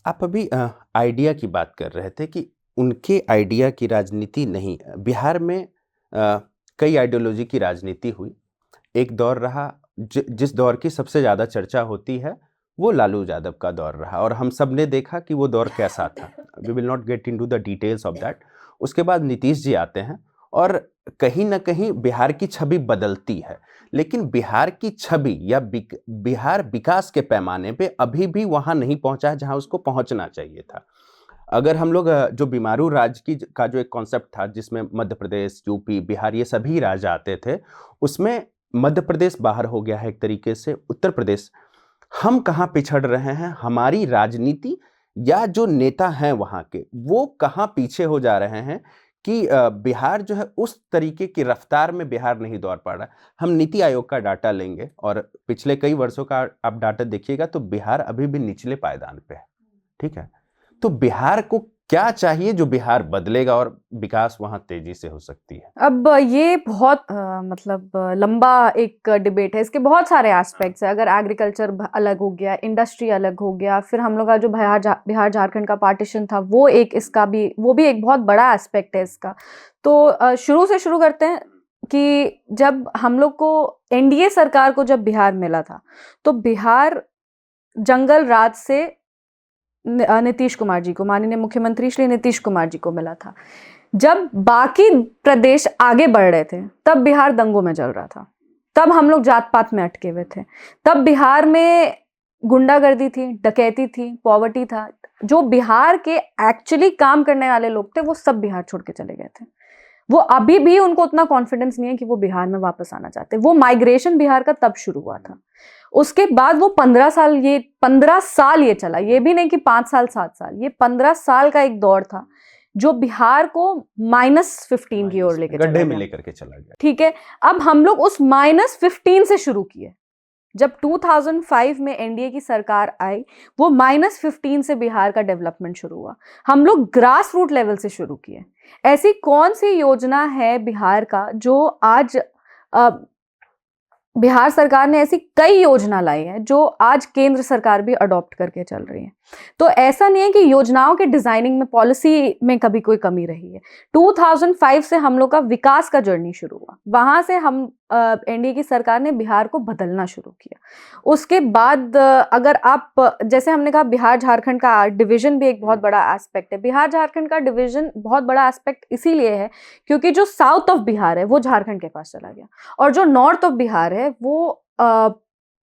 आप अभी आइडिया की बात कर रहे थे कि उनके आइडिया की राजनीति नहीं, बिहार में कई आइडियोलॉजी की राजनीति हुई। एक दौर रहा जिस दौर की सबसे ज़्यादा चर्चा होती है वो लालू यादव का दौर रहा, और हम सब ने देखा कि वो दौर कैसा था। We will not get into the details of that. उसके बाद नीतीश जी आते हैं और कहीं ना कहीं बिहार की छवि बदलती है, लेकिन बिहार की छवि या बिहार विकास के पैमाने पे अभी भी वहाँ नहीं पहुँचा है जहाँ उसको पहुँचना चाहिए था। अगर हम लोग जो बीमारू राज्य का जो एक कॉन्सेप्ट था जिसमें मध्य प्रदेश, यूपी, बिहार ये सभी राज्य आते थे, उसमें मध्य प्रदेश बाहर हो गया है एक तरीके से। उत्तर प्रदेश, हम कहाँ पिछड़ रहे हैं, हमारी राजनीति या जो नेता हैं वहाँ के वो कहाँ पीछे हो जा रहे हैं कि बिहार जो है उस तरीके की रफ्तार में बिहार नहीं दौड़ पा रहा। हम नीति आयोग का डाटा लेंगे और पिछले कई वर्षों का आप डाटा देखिएगा तो बिहार अभी भी निचले पायदान पे है, ठीक है। तो बिहार को क्या चाहिए जो बिहार बदलेगा और विकास वहां तेजी से हो सकती है? अब ये बहुत लंबा एक डिबेट है, इसके बहुत सारे एस्पेक्ट्स है। अगर एग्रीकल्चर अलग हो गया, इंडस्ट्री अलग हो गया, फिर हम लोग का जो बिहार झारखंड का पार्टीशन था वो एक, इसका भी वो भी एक बहुत बड़ा एस्पेक्ट है इसका। तो शुरू से शुरू करते हैं कि जब हम लोग को एनडीए सरकार को जब बिहार मिला था तो बिहार जंगल राज से नीतीश कुमार जी को, माननीय मुख्यमंत्री श्री नीतीश कुमार जी को मिला था। जब बाकी प्रदेश आगे बढ़ रहे थे तब बिहार दंगों में जल रहा था, तब हम लोग जात पात में अटके हुए थे, तब बिहार में गुंडागर्दी थी, डकैती थी, पॉवर्टी था। जो बिहार के एक्चुअली काम करने वाले लोग थे वो सब बिहार छोड़ के चले गए थे। वो अभी भी उनको उतना कॉन्फिडेंस नहीं है कि वो बिहार में वापस आना चाहते। वो माइग्रेशन बिहार का तब शुरू हुआ था। उसके बाद वो 15 साल ये चला, ये भी नहीं कि 5 साल 7 साल, ये 15 साल का एक दौर था जो बिहार को -15 की ओर गड्ढे में लेकर के चला गया। ठीक है, अब हम लोग उस -15 से शुरू किए। जब 2005 में एनडीए की सरकार आई, वो -15 से बिहार का डेवलपमेंट शुरू हुआ। हम लोग ग्रास रूट लेवल से शुरू किए। ऐसी कौन सी योजना है बिहार का जो आज बिहार सरकार ने ऐसी कई योजना लाई है जो आज केंद्र सरकार भी अडॉप्ट करके चल रही है। तो ऐसा नहीं है कि योजनाओं के डिजाइनिंग में, पॉलिसी में कभी कोई कमी रही है। 2005 से हम लोग का विकास का जर्नी शुरू हुआ, वहां से हम एनडीए की सरकार ने बिहार को बदलना शुरू किया। उसके बाद अगर आप, जैसे हमने कहा, बिहार झारखंड का डिवीजन भी एक बहुत बड़ा एस्पेक्ट है। बिहार झारखंड का डिवीजन बहुत बड़ा एस्पेक्ट इसीलिए है क्योंकि जो साउथ ऑफ बिहार है वो झारखंड के पास चला गया और जो नॉर्थ ऑफ बिहार है वो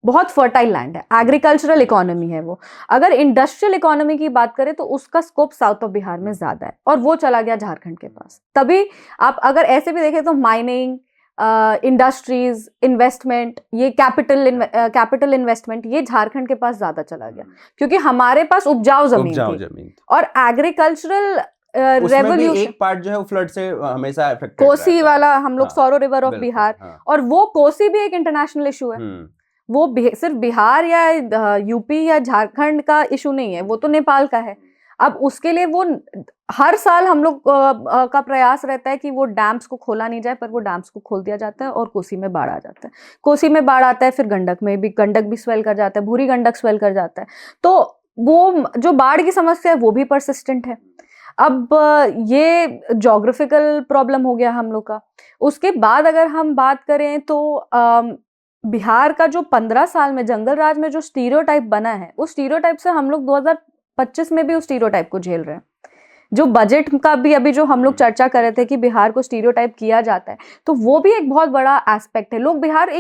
बहुत फर्टाइल लैंड है, एग्रीकल्चरल इकोनॉमी है वो। अगर इंडस्ट्रियल इकोनॉमी की बात करें तो उसका स्कोप साउथ ऑफ बिहार में ज्यादा है और वो चला गया झारखंड के पास। तभी आप अगर ऐसे भी देखें तो माइनिंग, इंडस्ट्रीज, इन्वेस्टमेंट, ये कैपिटल इन्वेस्टमेंट, ये झारखंड के पास ज्यादा चला गया क्योंकि हमारे पास उपजाऊ जमीन थी। और एग्रीकल्चरल रेवोल्यूशन, एक पार्ट जो है वो फ्लड से हमेशा अफेक्टेड, कोसी वाला हम लोग सौरो रिवर ऑफ बिहार, और वो कोसी भी एक इंटरनेशनल इशू है। वो सिर्फ बिहार या यूपी या झारखंड का इशू नहीं है, वो तो नेपाल का है। अब उसके लिए वो हर साल हम लोग का प्रयास रहता है कि वो डैम्स को खोला नहीं जाए, पर वो डैम्स को खोल दिया जाता है और कोसी में बाढ़ आ जाता है। कोसी में बाढ़ आता है, फिर गंडक भी स्वेल कर जाता है, भूरी गंडक स्वेल कर जाता है। तो वो जो बाढ़ की समस्या है वो भी परसिस्टेंट है। अब ये ज्योग्राफिकल प्रॉब्लम हो गया हम लोग का। उसके बाद अगर हम बात करें तो बिहार का जो 15 साल में जंगल राज में जो स्टीरियोटाइप बना है, उस स्टीरियोटाइप से हम लोग 2025 में भी उस स्टीरियोटाइप को झेल रहे हैं। जो बजट का भी अभी जो हम लोग चर्चा कर रहे थे कि बिहार को स्टीरियोटाइप किया जाता है, तो वो भी एक बहुत बड़ा एस्पेक्ट है।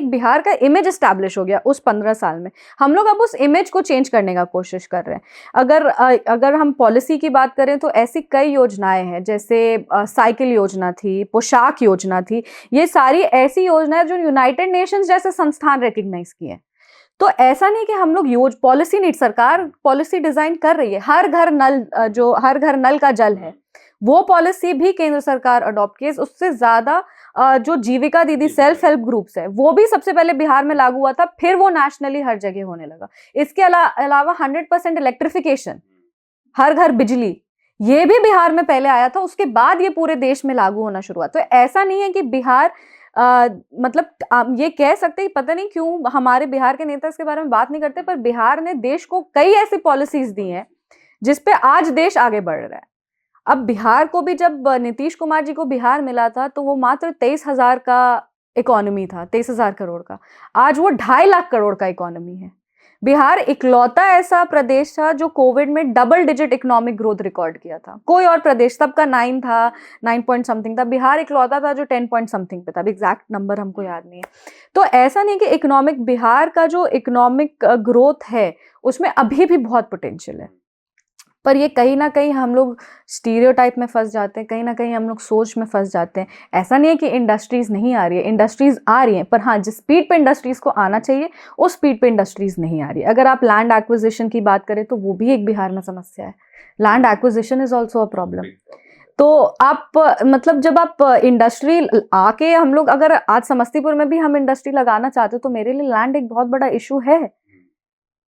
बिहार का इमेज एस्टैब्लिश हो गया उस 15 साल में। हम लोग अब उस इमेज को चेंज करने का कोशिश कर रहे हैं। अगर हम पॉलिसी की बात करें तो ऐसी कई योजनाएं हैं, जैसे साइकिल योजना थी, पोशाक योजना थी। ये सारी ऐसी योजनाएं जो यूनाइटेड नेशंस जैसे संस्थान रिकग्नाइज किए। तो ऐसा नहीं कि हम लोग पॉलिसी नहीं, सरकार पॉलिसी डिजाइन कर रही है। हर घर नल का जल है, वो पॉलिसी भी केंद्र सरकार अडॉप्ट की। उससे ज्यादा जो जीविका दीदी सेल्फ हेल्प ग्रुप्स है वो भी सबसे पहले बिहार में लागू हुआ था, फिर वो नेशनली हर जगह होने लगा। इसके अलावा 100% इलेक्ट्रिफिकेशन, हर घर बिजली, ये भी बिहार में पहले आया था, उसके बाद ये पूरे देश में लागू होना शुरू हुआ। तो ऐसा नहीं है कि बिहार ये कह सकते हैं, पता नहीं क्यों हमारे बिहार के नेता इसके बारे में बात नहीं करते, पर बिहार ने देश को कई ऐसी पॉलिसीज दी हैं जिसपे आज देश आगे बढ़ रहा है। अब बिहार को भी जब नीतीश कुमार जी को बिहार मिला था तो वो मात्र 23,000 का इकोनॉमी था, 23,000 करोड़ का। आज वो 2.5 लाख करोड़ का इकोनॉमी है। बिहार इकलौता ऐसा प्रदेश था जो कोविड में double digit economic growth record किया था। कोई और प्रदेश सबका 9 था, 9 पॉइंट समथिंग था। बिहार इकलौता था जो 10 पॉइंट समथिंग पे था, एग्जैक्ट नंबर हमको याद नहीं है। तो ऐसा नहीं कि बिहार का जो इकोनॉमिक ग्रोथ है उसमें अभी भी बहुत पोटेंशियल है, पर ये कहीं ना कहीं हम लोग स्टीरियोटाइप में फंस जाते हैं, कहीं ना कहीं हम लोग सोच में फंस जाते हैं। ऐसा नहीं है कि इंडस्ट्रीज नहीं आ रही है, इंडस्ट्रीज आ रही हैं, पर हाँ, जिस स्पीड पे इंडस्ट्रीज को आना चाहिए उस स्पीड पे इंडस्ट्रीज नहीं आ रही है। अगर आप लैंड एक्विजिशन की बात करें तो वो भी एक बिहार में समस्या है। Land acquisition is also a problem. तो आप मतलब जब आप इंडस्ट्री आके, हम लोग अगर आज समस्तीपुर में भी हम इंडस्ट्री लगाना चाहते हो तो मेरे लिए लैंड एक बहुत बड़ा इशू है।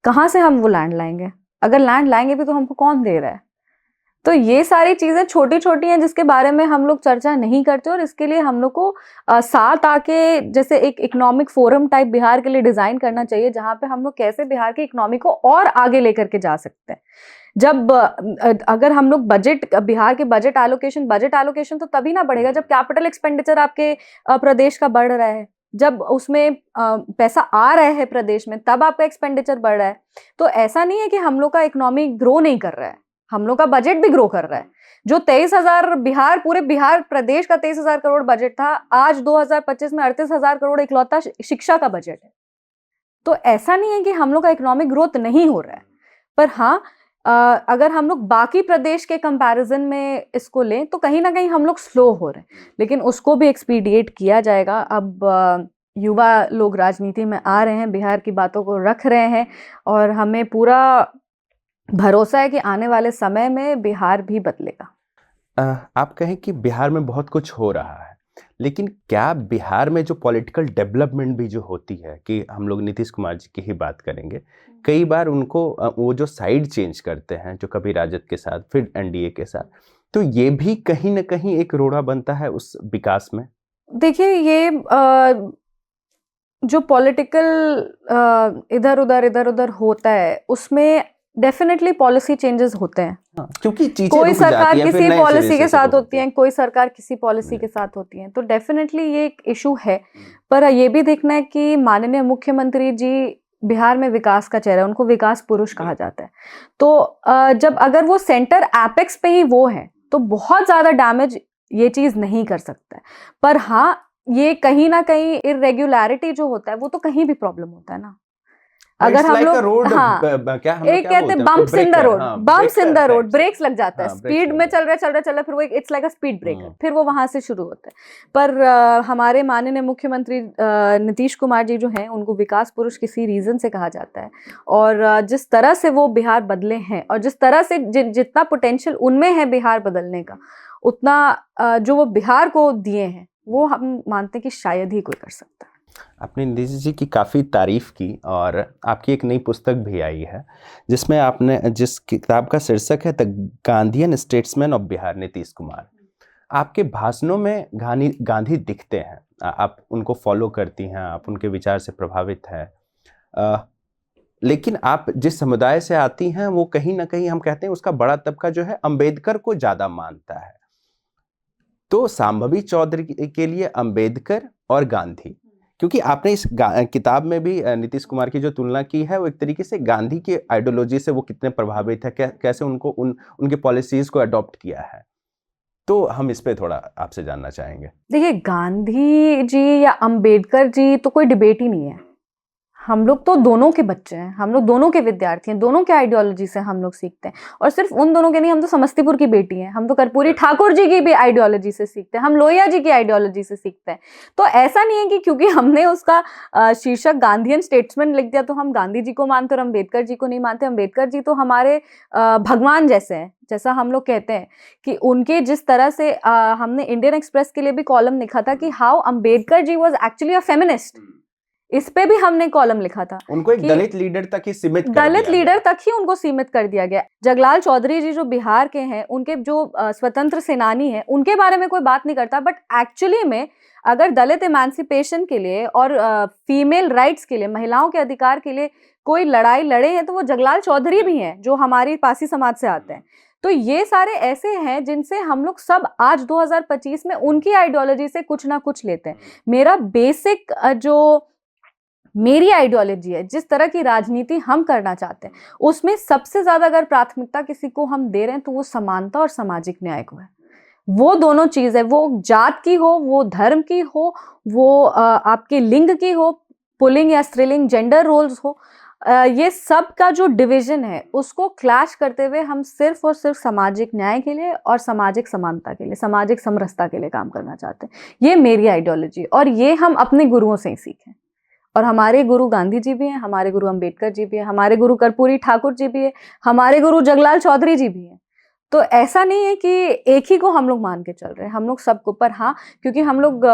कहाँ से हम वो लैंड लाएंगे? अगर लैंड लाएंगे भी तो हमको कौन दे रहा है? तो ये सारी चीजें छोटी छोटी हैं जिसके बारे में हम लोग चर्चा नहीं करते, और इसके लिए हम लोग को साथ आके जैसे एक इकोनॉमिक फोरम टाइप बिहार के लिए डिजाइन करना चाहिए, जहाँ पे हम लोग कैसे बिहार की इकोनॉमी को और आगे लेकर के जा सकते हैं। जब अगर हम लोग बजट, बिहार के बजट एलोकेशन तो तभी ना बढ़ेगा जब कैपिटल एक्सपेंडिचर आपके प्रदेश का बढ़ रहा है, जब उसमें पैसा आ रहा है प्रदेश में, तब आपका एक्सपेंडिचर बढ़ रहा है। तो ऐसा नहीं है कि हम लोग का इकोनॉमी ग्रो नहीं कर रहा है, हम लोग का बजट भी ग्रो कर रहा है। जो 23,000 पूरे बिहार प्रदेश का 23,000 करोड़ बजट था, आज 2025 में 38,000 करोड़ इकलौता शिक्षा का बजट है। तो ऐसा नहीं है कि हम लोग का इकोनॉमिक ग्रोथ नहीं हो रहा है, पर हाँ अगर हम लोग बाकी प्रदेश के कंपैरिजन में इसको लें तो कहीं ना कहीं हम लोग स्लो हो रहे हैं, लेकिन उसको भी एक्सपीडिएट किया जाएगा। अब युवा लोग राजनीति में आ रहे हैं, बिहार की बातों को रख रहे हैं, और हमें पूरा भरोसा है कि आने वाले समय में बिहार भी बदलेगा। आप कहें कि बिहार में बहुत कुछ हो रहा है, लेकिन क्या बिहार में जो पॉलिटिकल डेवलपमेंट भी जो होती है, कि हम लोग नीतीश कुमार जी की ही बात करेंगे, कई बार उनको वो जो साइड चेंज करते हैं, जो कभी राजद के साथ फिर एनडीए के साथ, तो ये भी कहीं ना कहीं एक रोड़ा बनता है उस विकास में। देखिए, ये जो पॉलिटिकल इधर उधर होता है, उसमें डेफिनेटली पॉलिसी चेंजेस होते हैं। क्योंकि चीजें कोई सरकार किसी पॉलिसी के साथ होती है, है, कोई सरकार किसी पॉलिसी के साथ होती है, तो डेफिनेटली ये एक इशू है। पर ये भी देखना है कि माननीय मुख्यमंत्री जी बिहार में विकास का चेहरा, उनको विकास पुरुष कहा जाता है। तो जब अगर वो सेंटर एपेक्स पे ही वो है तो बहुत ज्यादा डैमेज ये चीज नहीं कर सकता है। पर हाँ, ये कहीं ना कहीं इरेग्युलैरिटी जो होता है वो तो कहीं भी प्रॉब्लम होता है ना। अगर हम लोग एक कहते हैं bumps in the road, bumps in the road, brakes लग जाता है, स्पीड में चल रहा फिर वो it's like a speed breaker, फिर वो वहां से शुरू होता है। पर हमारे माननीय मुख्यमंत्री नीतीश कुमार जी जो हैं, उनको विकास पुरुष किसी रीजन से कहा जाता है, और जिस तरह से वो बिहार बदले हैं, और जिस तरह से जितना पोटेंशियल उनमें है बिहार बदलने का, उतना जो वो बिहार को दिए हैं, वो हम मानते हैं कि शायद ही कोई कर सकता है। आपने नीतीश जी की काफ़ी तारीफ की, और आपकी एक नई पुस्तक भी आई है जिसमें आपने, जिस किताब का शीर्षक है the Gandhian statesman of Bihar Nitish Kumar. आपके भाषणों में गांधी दिखते हैं, आप उनको फॉलो करती हैं, आप उनके विचार से प्रभावित हैं, लेकिन आप जिस समुदाय से आती हैं वो कहीं ना कहीं हम कहते हैं उसका बड़ा तबका जो है अंबेडकर को ज़्यादा मानता है। तो शांभवी चौधरी के लिए अंबेडकर और गांधी, क्योंकि आपने इस किताब में भी नीतीश कुमार की जो तुलना की है, वो एक तरीके से गांधी की आइडियोलॉजी से वो कितने प्रभावित है, कैसे उनको उनके पॉलिसीज को अडॉप्ट किया है, तो हम इस पे थोड़ा आपसे जानना चाहेंगे। देखिए, गांधी जी या अंबेडकर जी तो कोई डिबेट ही नहीं है। हम लोग तो दोनों के बच्चे हैं, हम लोग दोनों के विद्यार्थी हैं, दोनों के आइडियोलॉजी से हम लोग सीखते हैं। और सिर्फ उन दोनों के नहीं, हम तो समस्तीपुर की बेटी हैं, हम तो कर्पूरी ठाकुर जी की भी आइडियोलॉजी से सीखते हैं, हम लोहिया जी की आइडियोलॉजी से सीखते हैं। तो ऐसा नहीं है कि क्योंकि हमने उसका शीर्षक गांधीयन स्टेट्समैन लिख दिया तो हम गांधी जी को मानते और अम्बेडकर जी को नहीं मानते। अम्बेडकर जी तो हमारे भगवान जैसे हैं, जैसा हम लोग कहते हैं कि उनके जिस तरह से हमने इंडियन एक्सप्रेस के लिए भी कॉलम लिखा था कि how Ambedkar ji was actually a feminist, इस पे भी हमने कॉलम लिखा था। उनको एक दलित लीडर तक ही सीमित कर दिया दलित लीडर तक ही उनको सीमित कर दिया गया। जगलाल चौधरी जी जो बिहार के हैं, उनके जो स्वतंत्र सेनानी हैं, उनके बारे में कोई बात नहीं करता, बट एक्चुअली में अगर दलित इमेंसिपेशन के लिए और फीमेल राइट्स के लिए, महिलाओं के अधिकार के लिए कोई लड़ाई लड़े हैं तो वो जगलाल चौधरी भी हैं, जो हमारी पासी समाज से आते हैं। तो ये सारे ऐसे हैं जिनसे हम लोग सब आज 2025 में उनकी आइडियोलॉजी से कुछ ना कुछ लेते हैं। मेरा बेसिक जो मेरी आइडियोलॉजी है, जिस तरह की राजनीति हम करना चाहते हैं, उसमें सबसे ज्यादा अगर प्राथमिकता किसी को हम दे रहे हैं तो वो समानता और सामाजिक न्याय को है। वो दोनों चीज है, वो जात की हो, वो धर्म की हो, वो आपके लिंग की हो, पुल्लिंग या स्त्रीलिंग जेंडर रोल्स हो, ये सब का जो डिवीजन है उसको क्लैश करते हुए हम सिर्फ और सिर्फ सामाजिक न्याय के लिए और सामाजिक समानता के लिए, सामाजिक समरसता के लिए काम करना चाहते हैं। ये मेरी आइडियोलॉजी, और ये हम अपने गुरुओं से ही सीखे। और हमारे गुरु गांधी जी भी हैं, हमारे गुरु अंबेडकर जी भी हैं, हमारे गुरु कर्पूरी ठाकुर जी भी हैं, हमारे गुरु जगलाल चौधरी जी भी हैं। तो ऐसा नहीं है कि एक ही को हम लोग मान के चल रहे हैं, हम लोग सबको। पर हाँ, क्योंकि हम लोग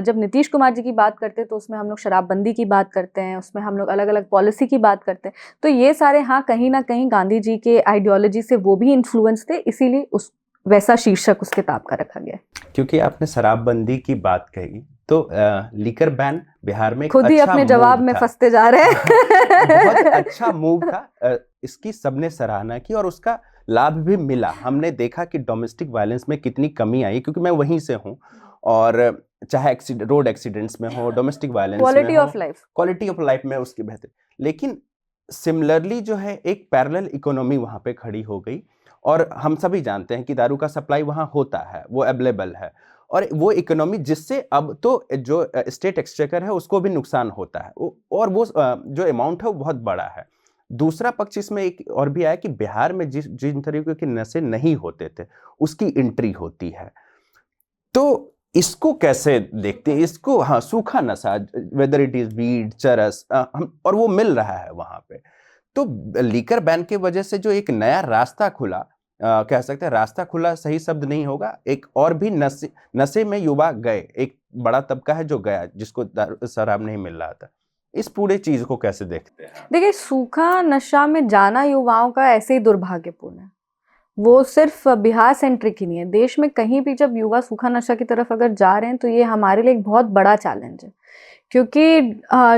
जब नीतीश कुमार जी की बात करते हैं तो उसमें हम लोग शराबबंदी की बात करते हैं, उसमें हम लोग अलग अलग पॉलिसी की बात करते हैं, तो ये सारे हाँ कहीं ना कहीं गांधी जी के आइडियोलॉजी से वो भी इन्फ्लुएंस थे, इसीलिए उस वैसा शीर्षक उस किताब का रखा गया। क्योंकि आपने शराबबंदी की बात कही तो लीकर बैन बिहार में एक खुद ही अच्छा अपने जवाब मूव में था। फंसते जा रहे बहुत हैं। अच्छा मूव था। इसकी सबने सराहना की और उसका लाभ भी मिला। हमने देखा कि डोमेस्टिक वायलेंस में कितनी कमी आई, क्योंकि मैं वहीं से हूँ। और चाहे रोड एक्सीडेंट्स में हो, डोमेस्टिक वायलेंस में क्वालिटी हो, of life, quality of life में उसकी बेहतर। लेकिन सिमिलरली जो है एक पैरेलल इकोनॉमी वहाँ पे खड़ी हो गई। और हम सभी जानते हैं कि दारू का सप्लाई वहाँ होता है, वो अवेलेबल है। और वो इकोनॉमी जिससे अब तो जो स्टेट एक्सचेकर है उसको भी नुकसान होता है, और वो जो अमाउंट है वो बहुत बड़ा है। दूसरा पक्ष इसमें एक और भी आया कि बिहार में जिन तरीके के नशे नहीं होते थे उसकी एंट्री होती है। तो इसको कैसे देखते हैं इसको? हाँ, सूखा नशा, वेदर इट इज वीड, चरस, और वो मिल रहा है वहां पे। तो लीकर बैन के वजह से जो एक नया रास्ता खुला, कह सकते हैं रास्ता खुला सही शब्द नहीं होगा, एक और भी नशे में युवा गए, एक बड़ा तबका है जो गया, जिसको शराब नहीं मिल रहा था। इस पूरे चीज को कैसे देखते हैं? देखिए सूखा नशा में जाना युवाओं का ऐसे ही दुर्भाग्यपूर्ण है। वो सिर्फ बिहार सेंट्रिक ही नहीं है, देश में कहीं भी जब युवा सूखा नशा की तरफ अगर जा रहे हैं तो ये हमारे लिए एक बहुत बड़ा चैलेंज है। क्योंकि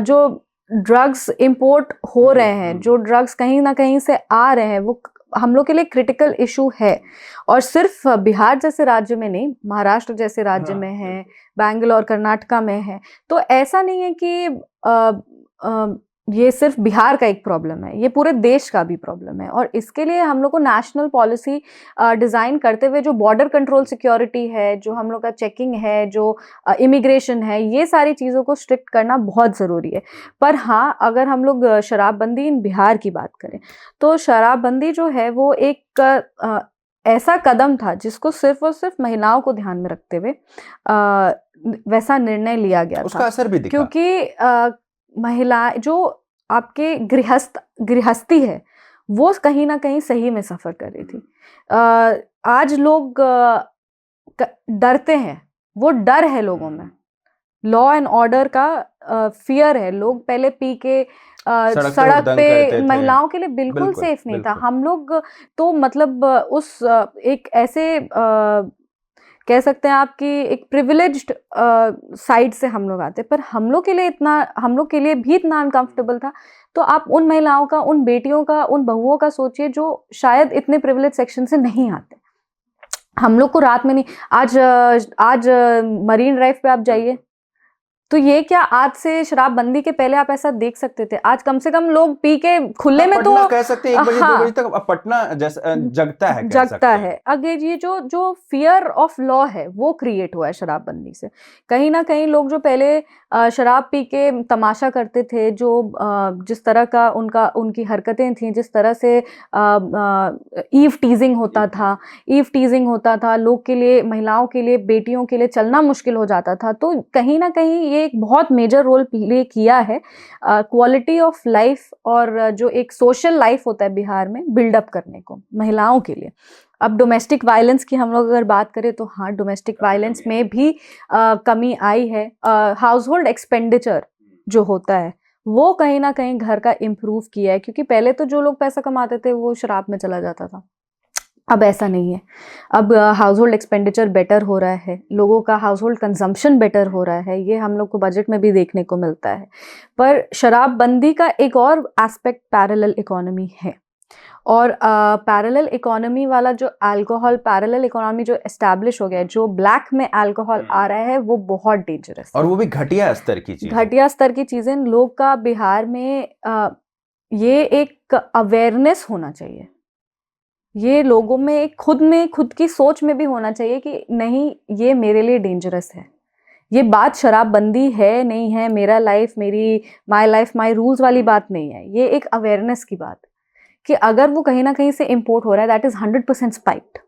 जो ड्रग्स इंपोर्ट हो रहे हैं, जो ड्रग्स कहीं ना कहीं से आ रहे हैं, वो हम लोग के लिए क्रिटिकल इशू है। और सिर्फ बिहार जैसे राज्य में नहीं, महाराष्ट्र जैसे राज्य में है, बैंगलोर कर्नाटका में है। तो ऐसा नहीं है कि ये सिर्फ बिहार का एक प्रॉब्लम है, ये पूरे देश का भी प्रॉब्लम है। और इसके लिए हम लोग को नेशनल पॉलिसी डिज़ाइन करते हुए जो बॉर्डर कंट्रोल सिक्योरिटी है, जो हम लोग का चेकिंग है, जो इमिग्रेशन है, ये सारी चीज़ों को स्ट्रिक्ट करना बहुत ज़रूरी है। पर हाँ, अगर हम लोग शराबबंदी इन बिहार की बात करें तो शराबबंदी जो है वो एक ऐसा कदम था जिसको सिर्फ और सिर्फ महिलाओं को ध्यान में रखते हुए वैसा निर्णय लिया गया उसका था। असर भी दिखा। क्योंकि महिला जो आपके गृहस्थी है वो कहीं ना कहीं सही में सफर कर रही थी। आज लोग डरते हैं, वो डर है लोगों में, लॉ एंड ऑर्डर का फियर है। लोग पहले पी के सड़क पे महिलाओं के लिए बिल्कुल सेफ नहीं था। हम लोग तो मतलब उस एक ऐसे कह सकते हैं आपकी एक प्रिविलेज्ड साइड से हम लोग आते, पर हम लोग के लिए भी इतना अनकंफर्टेबल था। तो आप उन महिलाओं का, उन बेटियों का, उन बहुओं का सोचिए जो शायद इतने प्रिविलेज सेक्शन से नहीं आते। हम लोग को रात में नहीं, आज मरीन ड्राइव पे आप जाइए तो ये क्या आज से शराबबंदी के पहले आप ऐसा देख सकते थे? आज कम से कम लोग पी के खुले में तो कह सकते हैं 1 बजे 2 बजे तक पटना जैसा जगता है। अगर ये जो फियर ऑफ लॉ है वो क्रिएट हुआ है शराबबंदी से। कहीं ना कहीं लोग जो पहले शराब पी के तमाशा करते थे, जो जिस तरह का उनकी हरकतें थी, जिस तरह से ईव टीजिंग होता था, लोग के लिए, महिलाओं के लिए, बेटियों के लिए चलना मुश्किल हो जाता था। तो कहीं ना कहीं ये एक बहुत मेजर रोल प्ले किया है क्वालिटी ऑफ लाइफ और जो एक सोशल लाइफ होता है बिहार में बिल्डअप करने को महिलाओं के लिए। अब डोमेस्टिक वायलेंस की हम लोग अगर बात करें तो हाँ, डोमेस्टिक वायलेंस में भी कमी आई है। हाउस होल्ड एक्सपेंडिचर जो होता है वो कहीं ना कहीं घर का इम्प्रूव किया है, क्योंकि पहले तो जो लोग पैसा कमाते थे वो शराब में चला जाता था, अब ऐसा नहीं है। अब हाउस होल्ड एक्सपेंडिचर बेटर हो रहा है, लोगों का हाउस होल्ड कंजम्पशन बेटर हो रहा है, ये हम लोग को बजट में भी देखने को मिलता है। पर शराबबंदी का एक और एस्पेक्ट पैरेलल इकोनॉमी है, और पैरेलल इकोनॉमी वाला जो अल्कोहल, पैरेलल इकोनॉमी जो एस्टैब्लिश हो गया है, जो ब्लैक में अल्कोहल आ रहा है, वो बहुत डेंजरस है। और वो भी घटिया स्तर की चीजें। लोग का बिहार में ये एक अवेयरनेस होना चाहिए, ये लोगों में खुद की सोच में भी होना चाहिए कि नहीं, ये मेरे लिए डेंजरस है। ये बात शराबबंदी है नहीं है, मेरा life my life my rules वाली बात नहीं है, ये एक अवेयरनेस की बात कि अगर वो कहीं ना कहीं से इंपोर्ट हो रहा है, दैट इज 100% स्पाइक्ड,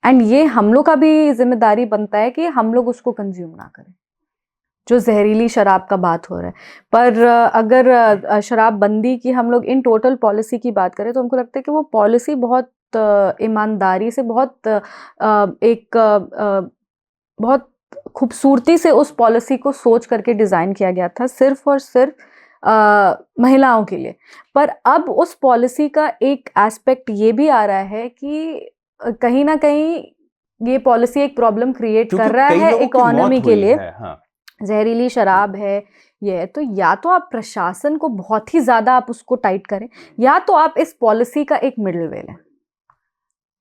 एंड ये हम लोग का भी जिम्मेदारी बनता है कि हम लोग उसको कंज्यूम ना करें, जो जहरीली शराब का बात हो रहा है। पर अगर शराबबंदी की हम लोग इन टोटल पॉलिसी की बात करें तो हमको लगता है कि वो पॉलिसी बहुत ईमानदारी से, बहुत खूबसूरती से उस पॉलिसी को सोच करके डिज़ाइन किया गया था, सिर्फ और सिर्फ महिलाओं के लिए। पर अब उस पॉलिसी का एक एस्पेक्ट ये भी आ रहा है कि कहीं ना कहीं ये पॉलिसी एक प्रॉब्लम क्रिएट कर रहा है इकोनॉमी के लिए। हाँ। जहरीली शराब है ये है, तो या तो आप प्रशासन को बहुत ही ज्यादा आप उसको टाइट करें, या तो आप इस पॉलिसी का एक मिडिल वे लें।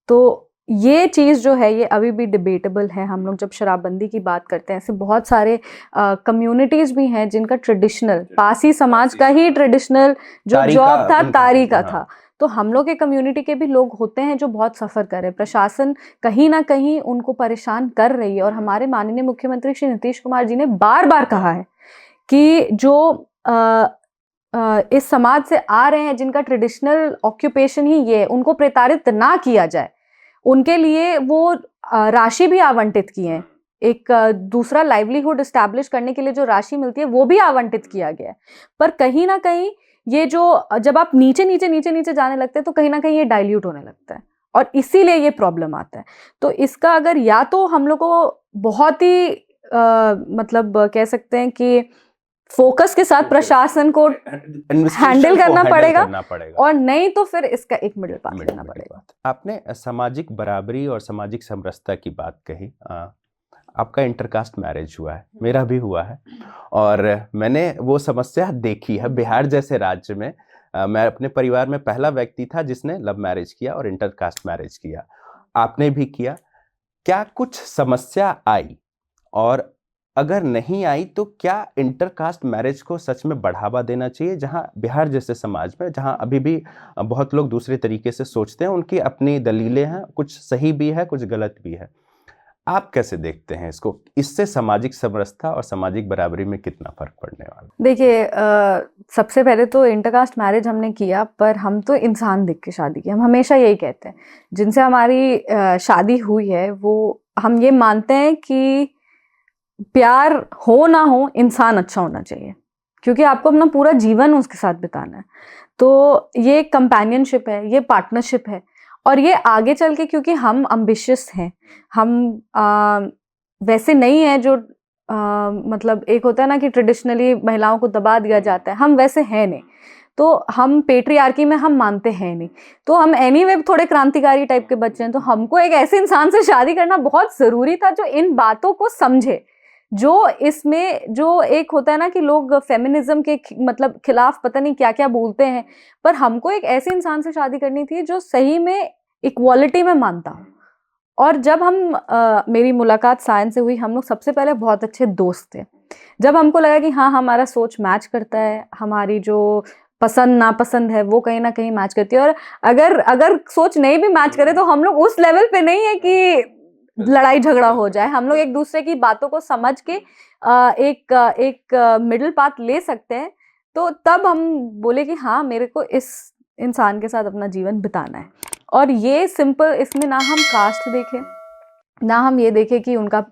तो ये चीज़ जो है ये अभी भी डिबेटेबल है। हम लोग जब शराबबंदी की बात करते हैं, ऐसे बहुत सारे कम्युनिटीज़ भी हैं जिनका ट्रेडिशनल, पासी समाज का ही ट्रेडिशनल जो जॉब था तारी का था। तो हम लोग के कम्युनिटी के भी लोग होते हैं जो बहुत सफ़र कर रहे हैं। प्रशासन कहीं ना कहीं उनको परेशान कर रही है, और हमारे माननीय मुख्यमंत्री श्री नीतीश कुमार जी ने बार बार कहा है कि जो इस समाज से आ रहे हैं, जिनका ट्रेडिशनल ऑक्यूपेशन ही ये है, उनको प्रताड़ित ना किया जाए। उनके लिए वो राशि भी आवंटित की है, एक दूसरा लाइवलीहुड एस्टैब्लिश करने के लिए जो राशि मिलती है वो भी आवंटित किया गया है। पर कहीं ना कहीं ये जो जब आप नीचे नीचे नीचे नीचे जाने लगते हैं तो कहीं ना कहीं ये डाइल्यूट होने लगता है, और इसीलिए ये प्रॉब्लम आता है। तो इसका अगर या तो हम लोग को बहुत ही मतलब कह सकते हैं कि फोकस के साथ प्रशासन को हैंडल करना पड़ेगा, और नहीं तो फिर इसका एक मिडिल पाथ लेना पड़ेगा। आपने सामाजिक बराबरी और सामाजिक समरसता की बात कही। आपका इंटरकास्ट मैरिज हुआ है, मेरा भी हुआ है, और मैंने वो समस्या देखी है। बिहार जैसे राज्य में मैं अपने परिवार में पहला व्यक्ति था जिसने लव मैरिज किया और इंटरकास्ट मैरिज किया। आपने भी किया। क्या कुछ समस्या आई, और अगर नहीं आई तो क्या इंटरकास्ट मैरिज को सच में बढ़ावा देना चाहिए? जहां बिहार जैसे समाज में, जहां अभी भी बहुत लोग दूसरे तरीके से सोचते हैं, उनकी अपनी दलीलें हैं, कुछ सही भी है, कुछ गलत भी है। आप कैसे देखते हैं इसको? इससे सामाजिक समरसता और सामाजिक बराबरी में कितना फर्क पड़ने वाला? देखिए, सबसे पहले तो इंटरकास्ट मैरिज हमने किया, पर हम तो इंसान देख के शादी की। हम हमेशा यही कहते हैं, जिनसे हमारी शादी हुई है वो हम ये मानते हैं कि प्यार हो ना हो, इंसान अच्छा होना चाहिए, क्योंकि आपको अपना पूरा जीवन उसके साथ बिताना है। तो ये कंपेनियनशिप है, ये पार्टनरशिप है, और ये आगे चल के, क्योंकि हम अम्बिशियस हैं, हम वैसे नहीं है जो मतलब एक होता है ना कि ट्रेडिशनली महिलाओं को दबा दिया जाता है, हम वैसे हैं नहीं। तो हम पेट्रियार्की में हम मानते हैं नहीं। तो हम एनीवे थोड़े क्रांतिकारी टाइप के बच्चे हैं, तो हमको एक ऐसे इंसान से शादी करना बहुत ज़रूरी था जो इन बातों को समझे, जो इसमें जो एक होता है ना कि लोग फेमिनिज्म के मतलब खिलाफ पता नहीं क्या क्या बोलते हैं, पर हमको एक ऐसे इंसान से शादी करनी थी जो सही में इक्वालिटी में मानता हो। और जब मेरी मुलाकात सायन से हुई, हम लोग सबसे पहले बहुत अच्छे दोस्त थे। जब हमको लगा कि हाँ, हमारा सोच मैच करता है, हमारी जो पसंद नापसंद है वो कहीं ना कहीं मैच करती है, और अगर सोच नहीं भी मैच करे तो हम लोग उस लेवल पे नहीं है कि लड़ाई झगड़ा हो जाए। हम लोग एक दूसरे की बातों को समझ के एक मिडिल पाथ ले सकते हैं। तो तब हम बोले कि हाँ, मेरे को इस इंसान के साथ अपना जीवन बिताना है। और ये सिंपल, इसमें ना हम कास्ट देखें, ना हम ये देखें कि उनका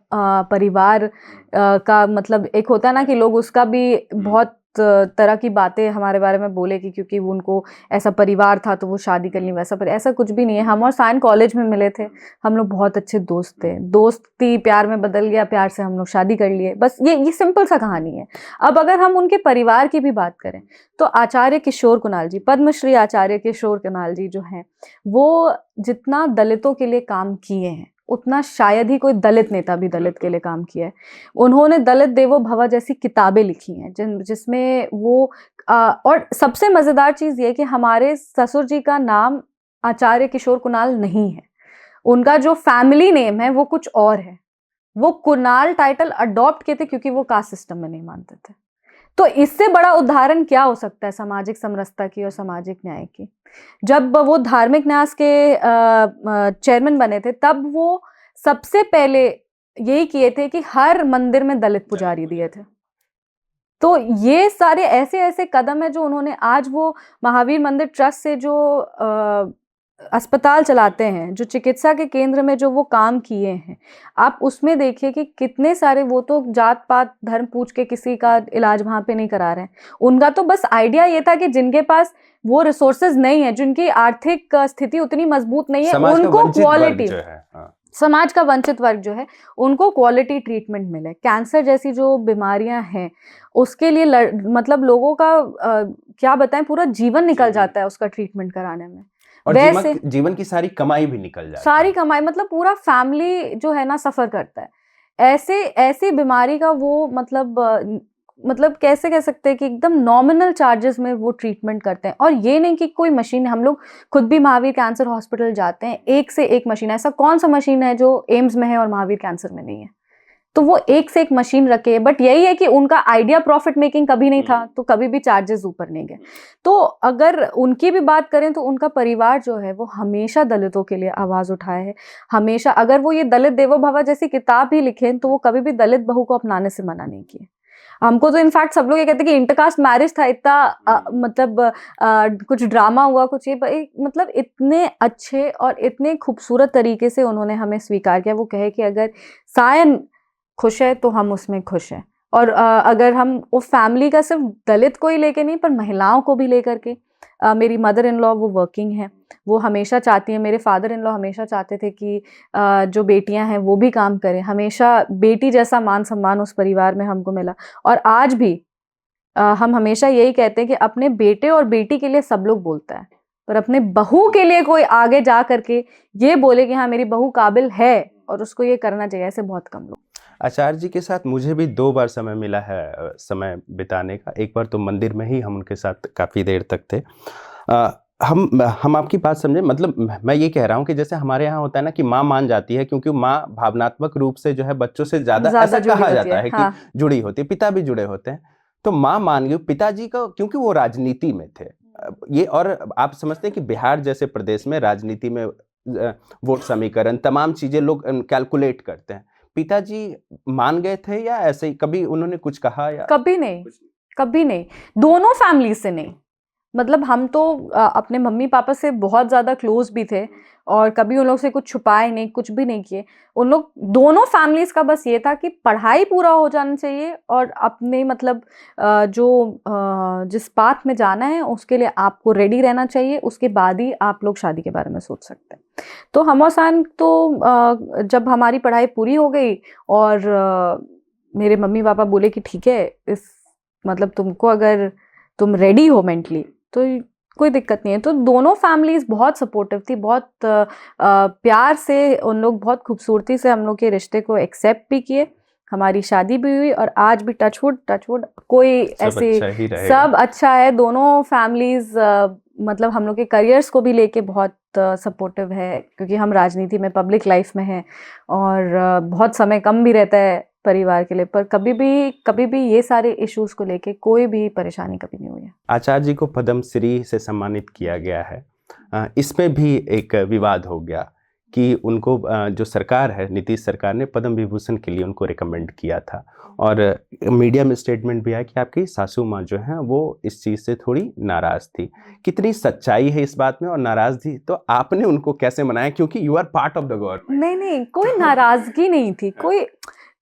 परिवार का मतलब एक होता है ना कि लोग उसका भी बहुत तरह की बातें हमारे बारे में बोले कि क्योंकि वो उनको ऐसा परिवार था तो वो शादी कर ली, वैसा पर ऐसा कुछ भी नहीं है। हम और सायन कॉलेज में मिले थे, हम लोग बहुत अच्छे दोस्त थे, दोस्ती प्यार में बदल गया, प्यार से हम लोग शादी कर लिए, बस ये सिंपल सा कहानी है। अब अगर हम उनके परिवार की भी बात करें तो आचार्य किशोर कुणाल जी, पद्मश्री आचार्य किशोर कुणाल जी जो हैं, वो जितना दलितों के लिए काम किए हैं उतना शायद ही कोई दलित नेता भी दलित के लिए काम किया है। उन्होंने दलित देवो भव जैसी किताबें लिखी हैं जिसमें वो और सबसे मज़ेदार चीज़ ये कि हमारे ससुर जी का नाम आचार्य किशोर कुणाल नहीं है, उनका जो फैमिली नेम है वो कुछ और है। वो कुणाल टाइटल अडॉप्ट किए थे क्योंकि वो कास्ट सिस्टम में नहीं मानते थे। तो इससे बड़ा उदाहरण क्या हो सकता है सामाजिक समरसता की और सामाजिक न्याय की? जब वो धार्मिक न्यास के चेयरमैन बने थे, तब वो सबसे पहले यही किए थे कि हर मंदिर में दलित पुजारी दिए थे। तो ये सारे ऐसे ऐसे कदम है जो उन्होंने, आज वो महावीर मंदिर ट्रस्ट से जो अस्पताल चलाते हैं, जो चिकित्सा के केंद्र में जो वो काम किए हैं, आप उसमें देखिए कि कितने सारे, वो तो जात पात धर्म पूछ के किसी का इलाज वहां पे नहीं करा रहे हैं। उनका तो बस आइडिया ये था कि जिनके पास वो रिसोर्सेज नहीं है, जिनकी आर्थिक स्थिति उतनी मजबूत नहीं है, समाज का उनको वंचित वर्ग क्वालिटी, जो है, हाँ। समाज का वंचित वर्ग जो है उनको क्वालिटी ट्रीटमेंट मिले। कैंसर जैसी जो बीमारियां हैं उसके लिए मतलब लोगों का क्या बताएं, पूरा जीवन निकल जाता है उसका ट्रीटमेंट कराने में। और वैसे जीवन की सारी कमाई भी निकल जाती है। सारी कमाई, मतलब पूरा फैमिली जो है ना सफर करता है। ऐसे ऐसी बीमारी का वो मतलब कैसे कह सकते हैं कि एकदम नॉमिनल चार्जेस में वो ट्रीटमेंट करते हैं। और ये नहीं कि कोई मशीन, हम लोग खुद भी महावीर कैंसर हॉस्पिटल जाते हैं, एक से एक मशीन, ऐसा कौन सा मशीन है जो एम्स में है और महावीर कैंसर में नहीं है? तो वो एक से एक मशीन रखे, बट यही है कि उनका आइडिया प्रॉफिट मेकिंग कभी नहीं था, तो कभी भी चार्जेस ऊपर नहीं गए। तो अगर उनकी भी बात करें तो उनका परिवार जो है वो हमेशा दलितों के लिए आवाज उठाए है। हमेशा, अगर वो ये दलित देवो भव जैसी किताब भी लिखे तो वो कभी भी दलित बहू को अपनाने से मना नहीं किए। हमको तो इनफैक्ट सब लोग ये कहते हैं कि इंटरकास्ट मैरिज था, इतना कुछ ड्रामा हुआ, कुछ ये मतलब इतने अच्छे और इतने खूबसूरत तरीके से उन्होंने हमें स्वीकार किया। वो कहे कि अगर सायन खुश है तो हम उसमें खुश हैं। और अगर हम वो फैमिली का सिर्फ दलित को ही लेके नहीं, पर महिलाओं को भी लेकर के, मेरी मदर इन लॉ वो वर्किंग है, वो हमेशा चाहती है, मेरे फादर इन लॉ हमेशा चाहते थे कि जो बेटियां हैं वो भी काम करें। हमेशा बेटी जैसा मान सम्मान उस परिवार में हमको मिला। और आज भी हम हमेशा यही कहते हैं कि अपने बेटे और बेटी के लिए सब लोग बोलता है, पर अपने बहू के लिए कोई आगे जा करके ये बोले कि हाँ मेरी बहू काबिल है और उसको ये करना चाहिए, ऐसे बहुत कम लोग। आचार्य जी के साथ मुझे भी 2 बार समय मिला है समय बिताने का। एक बार तो मंदिर में ही हम उनके साथ काफ़ी देर तक थे। हम आपकी बात समझे, मतलब मैं ये कह रहा हूँ कि जैसे हमारे यहाँ होता है ना कि माँ मान जाती है, क्योंकि माँ भावनात्मक रूप से जो है बच्चों से ज़्यादा ऐसा कहा जाता है हाँ। कि जुड़ी होती है, पिता भी जुड़े होते हैं। तो माँ मान गई, पिताजी का क्योंकि वो राजनीति में थे ये, और आप समझते हैं कि बिहार जैसे प्रदेश में राजनीति में वोट समीकरण तमाम चीज़ें लोग कैलकुलेट करते हैं। पिताजी मान गए थे या ऐसे ही कभी उन्होंने कुछ कहा? या कभी नहीं, कभी नहीं, दोनों फैमिली से नहीं। मतलब हम तो अपने मम्मी पापा से बहुत ज़्यादा क्लोज भी थे और कभी उन लोग से कुछ छुपाए नहीं, कुछ भी नहीं किए। उन लोग दोनों फैमिलीज का बस ये था कि पढ़ाई पूरा हो जाना चाहिए और अपने मतलब जिस पाथ में जाना है उसके लिए आपको रेडी रहना चाहिए, उसके बाद ही आप लोग शादी के बारे में सोच सकते हैं। तो हम और सान तो जब हमारी पढ़ाई पूरी हो गई और मेरे मम्मी पापा बोले कि ठीक है, इस मतलब तुमको अगर तुम रेडी हो मेंटली तो कोई दिक्कत नहीं है। तो दोनों फैमिलीज बहुत सपोर्टिव थी, बहुत प्यार से उन लोग बहुत खूबसूरती से हम लोग के रिश्ते को एक्सेप्ट भी किए। हमारी शादी भी हुई और आज भी टचवुड कोई ऐसे सब अच्छा है। दोनों फैमिलीज मतलब हम लोग के करियर्स को भी लेके बहुत सपोर्टिव है, क्योंकि हम राजनीति में, पब्लिक लाइफ में हैं और बहुत समय कम भी रहता है परिवार के लिए, पर कभी भी ये सारे इश्यूज को लेके कोई भी परेशानी कभी नहीं हुई है। आचार्य जी को पद्म श्री से सम्मानित किया गया है। इसमें भी एक विवाद हो गया कि उनको जो सरकार है, नीतीश सरकार ने पद्म विभूषण के लिए उनको रिकमेंड किया था और मीडिया में स्टेटमेंट भी आया कि आपकी सासू माँ जो है वो इस चीज़ से थोड़ी नाराज़ थी। कितनी सच्चाई है इस बात में, और नाराज़ थी तो आपने उनको कैसे मनाया, क्योंकि you are part of the government? नहीं, कोई नाराज़गी नहीं थी। कोई,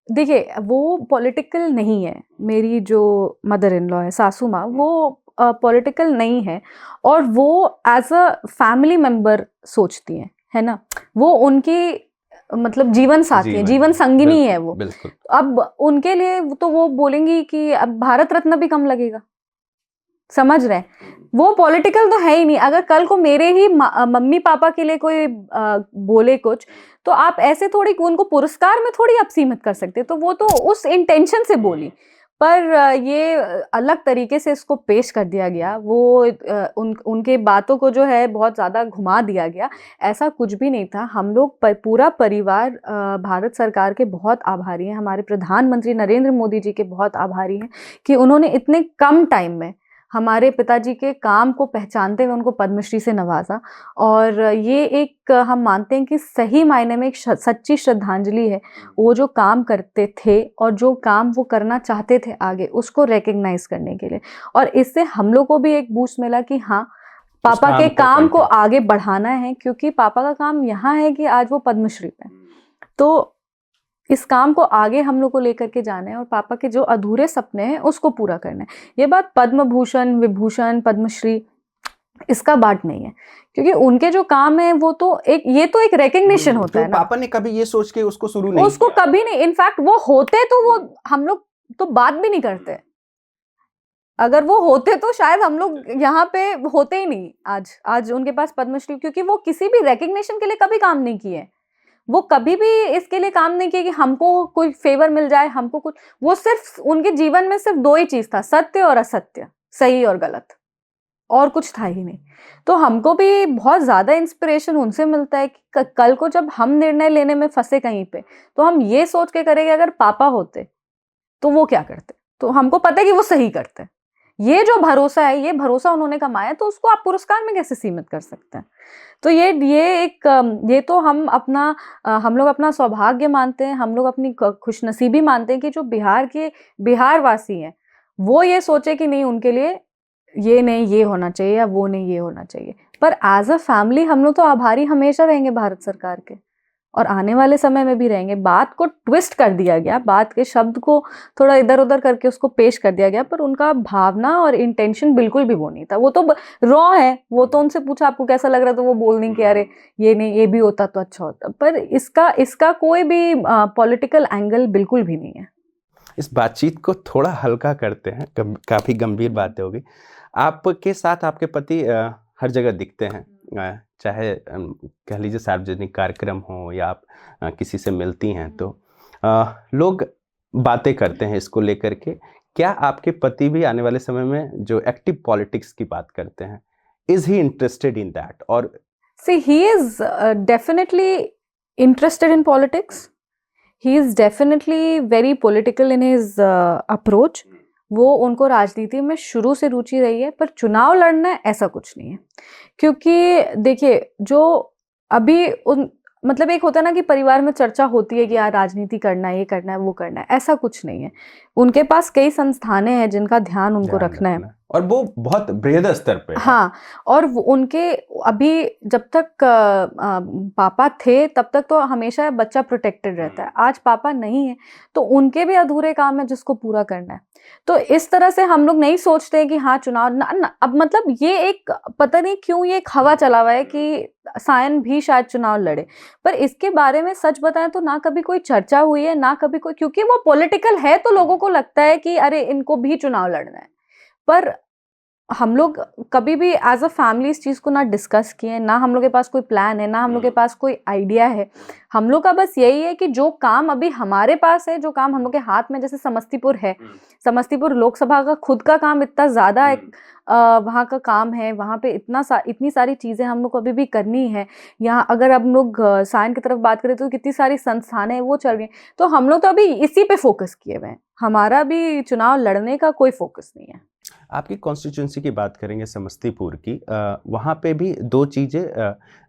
देखिए वो पॉलिटिकल नहीं है। मेरी जो मदर इन लॉ है, सासू माँ, वो पॉलिटिकल नहीं है और वो एज अ फैमिली मेंबर सोचती हैं, है ना। वो उनकी मतलब जीवन साथी है, जीवन संगिनी है वो। अब उनके लिए तो वो बोलेंगी कि अब भारत रत्न भी कम लगेगा, समझ रहे हैं। वो पॉलिटिकल तो है ही नहीं। अगर कल को मेरे ही मम्मी पापा के लिए कोई बोले कुछ, तो आप ऐसे थोड़ी उनको पुरस्कार में थोड़ी आप सीमित कर सकते। तो वो तो उस इंटेंशन से बोली, पर ये अलग तरीके से इसको पेश कर दिया गया। वो उनके बातों को जो है बहुत ज़्यादा घुमा दिया गया। ऐसा कुछ भी नहीं था। हम लोग पूरा परिवार भारत सरकार के बहुत आभारी हैं, हमारे प्रधानमंत्री नरेंद्र मोदी जी के बहुत आभारी हैं कि उन्होंने इतने कम टाइम में हमारे पिताजी के काम को पहचानते हुए उनको पद्मश्री से नवाजा। और ये एक हम मानते हैं कि सही मायने में एक सच्ची श्रद्धांजलि है। वो जो काम करते थे और जो काम वो करना चाहते थे आगे, उसको रिकग्नाइज करने के लिए। और इससे हम लोग को भी एक बूस्ट मिला कि हाँ, पापा के काम को continue- आगे बढ़ाना है, क्योंकि पापा का काम यहाँ है कि आज वो पद्मश्री पे हैं। तो इस काम को आगे हम लोग को लेकर के जाना है और पापा के जो अधूरे सपने हैं उसको पूरा करना है। ये बात पद्म भूषण, विभूषण, पद्मश्री इसका बात नहीं है, क्योंकि उनके जो काम है वो तो एक रिकग्निशन होता है तो ना। पापा ने कभी ये सोच के उसको शुरू नहीं उसको किया। कभी नहीं, इनफैक्ट वो होते तो वो हम लोग तो बात भी नहीं करते। अगर वो होते तो शायद हम लोग यहाँ पे होते ही नहीं आज उनके पास पद्मश्री, क्योंकि वो किसी भी रिकग्निशन के लिए कभी काम नहीं किए। वो कभी भी इसके लिए काम नहीं किया कि हमको कोई फेवर मिल जाए, हमको कुछ। वो सिर्फ उनके जीवन में सिर्फ दो ही चीज था, सत्य और असत्य, सही और गलत, और कुछ था ही नहीं। तो हमको भी बहुत ज्यादा इंस्पिरेशन उनसे मिलता है कि कल को जब हम निर्णय लेने में फंसे कहीं पे, तो हम ये सोच के करेंगे अगर पापा होते तो वो क्या करते। तो हमको पता है कि वो सही करते हैं। ये जो भरोसा है, ये भरोसा उन्होंने कमाया, तो उसको आप पुरस्कार में कैसे सीमित कर सकते हैं। तो ये तो हम लोग अपना सौभाग्य मानते हैं, हम लोग अपनी खुशनसीबी मानते हैं कि जो बिहार वासी हैं वो ये सोचे कि नहीं उनके लिए ये नहीं ये होना चाहिए या वो नहीं ये होना चाहिए। पर एज अ फैमिली हम लोग तो आभारी हमेशा रहेंगे भारत सरकार के, और आने वाले समय में भी रहेंगे। बात को ट्विस्ट कर दिया गया, बात के शब्द को थोड़ा इधर उधर करके उसको पेश कर दिया गया, पर उनका भावना और इंटेंशन बिल्कुल भी वो नहीं था। वो तो रॉ है, वो तो उनसे पूछा आपको कैसा लग रहा है तो वो बोल नहीं कि अरे ये नहीं, ये भी होता तो अच्छा होता। पर इसका कोई भी पॉलिटिकल एंगल बिल्कुल भी नहीं है। इस बातचीत को थोड़ा हल्का करते हैं, काफी गंभीर बातें होगी। आपके साथ आपके पति हर जगह दिखते हैं, चाहे कह लीजिए सार्वजनिक कार्यक्रम हो या आप किसी से मिलती हैं तो लोग बातें करते हैं इसको लेकर के। क्या आपके पति भी आने वाले समय में जो एक्टिव पॉलिटिक्स की बात करते हैं, is he interested in that? और See, he is definitely interested in politics. He is definitely very political in his approach. वो उनको राजनीति में शुरू से रुचि रही है, पर चुनाव लड़ना है ऐसा कुछ नहीं है। क्योंकि देखिए, जो अभी मतलब एक होता है ना कि परिवार में चर्चा होती है कि यार राजनीति करना है, ये करना है, वो करना है, ऐसा कुछ नहीं है। उनके पास कई संस्थानें हैं जिनका ध्यान उनको रखना है, और वो बहुत बृहद स्तर पे है। हाँ, और उनके अभी जब तक पापा थे तब तक तो हमेशा बच्चा प्रोटेक्टेड रहता है। आज पापा नहीं है तो उनके भी अधूरे काम है जिसको पूरा करना है। तो इस तरह से हम लोग नहीं सोचते कि हाँ चुनाव ना, अब मतलब ये एक पता नहीं क्यों ये एक हवा चला हुआ है कि सायन भी शायद चुनाव लड़े, पर इसके बारे में सच बताएं तो ना कभी कोई चर्चा हुई है, ना कभी कोई, क्योंकि वो पॉलिटिकल है तो लोगों को लगता है कि अरे इनको भी चुनाव लड़ना है। पर हम लोग कभी भी एज अ फैमिली इस चीज़ को ना डिस्कस किए, ना हम लोग के पास कोई प्लान है, ना हम लोग के पास कोई आइडिया है। हम लोग का बस यही है कि जो काम अभी हमारे पास है, जो काम हम लोग के हाथ में, जैसे समस्तीपुर है, समस्तीपुर लोकसभा का खुद का काम इतना ज़्यादा वहाँ का काम है, वहाँ पे इतनी सारी चीज़ें हम लोग को अभी भी करनी है। यहाँ अगर हम लोग सायन की तरफ बात करें तो कितनी सारी संस्थानें वो चल रही हैं, तो हम लोग तो अभी इसी पे फोकस किए हुए हैं। हमारा भी चुनाव लड़ने का कोई फोकस नहीं है। आपकी कॉन्स्टिट्यूंसी की बात करेंगे समस्तीपुर की, वहाँ पे भी दो चीज़ें,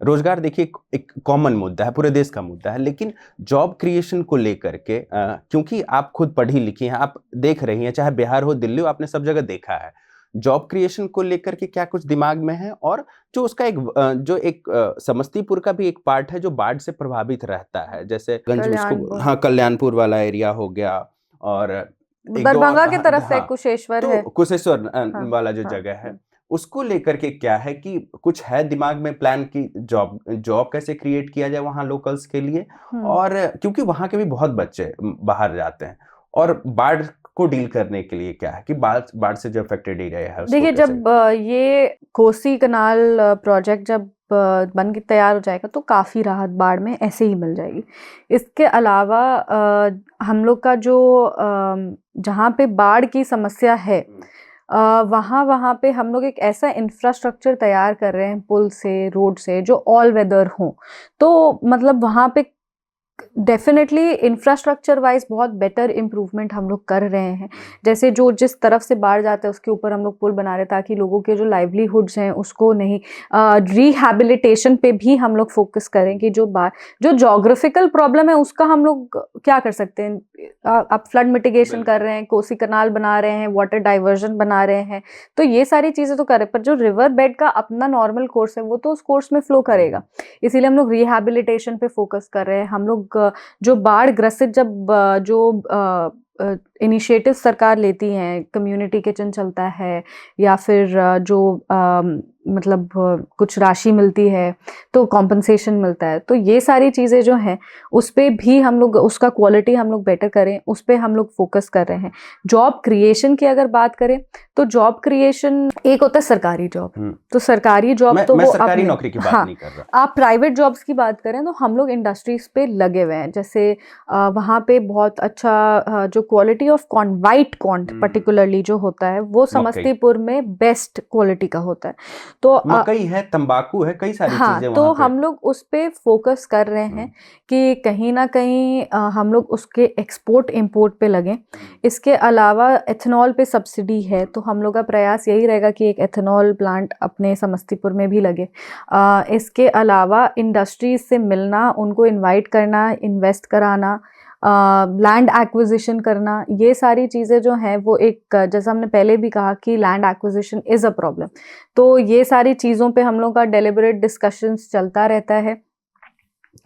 रोजगार देखिए एक कॉमन मुद्दा है, पूरे देश का मुद्दा है, लेकिन जॉब क्रिएशन को लेकर के क्योंकि आप खुद पढ़ी लिखी हैं, आप देख रही हैं, चाहे बिहार हो दिल्ली हो, आपने सब जगह देखा है। जॉब क्रिएशन को लेकर के क्या कुछ दिमाग में है? और जो उसका समस्तीपुर का भी एक पार्ट है जो बाढ़ से प्रभावित रहता है, जैसे कल्याणपुर वाला एरिया हो गया, और दरभंगा की तरफ से कुशेश्वर है, कुशेश्वर वाला जो जगह है, उसको लेकर के क्या है कि कुछ है दिमाग में प्लान की जॉब कैसे क्रिएट किया जाए वहाँ लोकल्स के लिए? और क्योंकि वहाँ के भी बहुत बच्चे बाहर जाते हैं, और बाढ़ को डील करने के लिए क्या है कि बाढ़ से जो अफेक्टेड एरिया है, देखिए जब ये कोसी कनाल प्रोजेक्ट जब बन के तैयार हो जाएगा तो काफ़ी राहत बाढ़ में ऐसे ही मिल जाएगी। इसके अलावा हम लोग का जो जहाँ पे बाढ़ की समस्या है, वहाँ पे हम लोग एक ऐसा इंफ्रास्ट्रक्चर तैयार कर रहे हैं, पुल से, रोड से, जो ऑल वेदर हो। तो मतलब वहाँ पे डेफिनेटली इंफ्रास्ट्रक्चर वाइज बहुत बेटर इम्प्रूवमेंट हम लोग कर रहे हैं। जैसे जो जिस तरफ से बाढ़ जाता है उसके ऊपर हम लोग पुल बना रहे हैं ताकि लोगों के जो लाइवलीहुड्स हैं उसको नहीं, रिहैबिलिटेशन पे भी हम लोग फोकस करें कि जो जोग्राफिकल प्रॉब्लम है उसका हम लोग क्या कर सकते हैं। आप फ्लड मिटिगेशन कर रहे हैं, कोसी कनाल बना रहे हैं, वाटर डाइवर्जन बना रहे हैं, तो ये सारी चीज़ें तो कर रहे हैं, पर जो रिवर बेड का अपना नॉर्मल कोर्स है वो तो उस कोर्स में फ्लो करेगा। इसीलिए हम लोग रिहैबिलिटेशन पे फोकस कर रहे हैं। हम लोग जो बाढ़ ग्रसित जब जो इनिशिएटिव सरकार लेती हैं, कम्युनिटी किचन चलता है या फिर मतलब कुछ राशि मिलती है तो कॉम्पनसेशन मिलता है, तो ये सारी चीज़ें जो हैं उस पे भी हम लोग उसका क्वालिटी हम लोग बेटर करें, उस पे हम लोग फोकस कर रहे हैं। जॉब क्रिएशन की अगर बात करें तो जॉब क्रिएशन एक होता है सरकारी जॉब, तो सरकारी जॉब तो मैं वो सरकारी नौकरी की बात हाँ, नहीं कर रहा। आप प्राइवेट जॉब्स की बात करें तो हम लोग इंडस्ट्रीज पे लगे हुए हैं। जैसे वहाँ पे बहुत अच्छा जो quality of corn, white corn particularly जो होता है वो समस्तीपुर में बेस्ट क्वालिटी का होता है। तो मकई है, तंबाकू है, कई सारी हाँ, चीजें तो वहाँ पे। हम लोग उस पे फोकस कर रहे हैं कि कहीं ना कहीं हम लोग उसके एक्सपोर्ट इंपोर्ट पे लगें। इसके अलावा एथेनॉल पे सब्सिडी है, तो हम लोग का प्रयास यही रहेगा कि एक एथेनॉल प्लांट अपने समस्तीपुर में भी लगे। इसके अलावा इंडस्ट्रीज से मिलना, उनको इनवाइट करना, इन्वेस्ट कराना, लैंड एक्विजिशन करना, ये सारी चीज़ें जो हैं वो एक, जैसा हमने पहले भी कहा कि land acquisition is a problem, तो ये सारी चीज़ों पे हम लोग का डेलिबरेट डिस्कशंस चलता रहता है,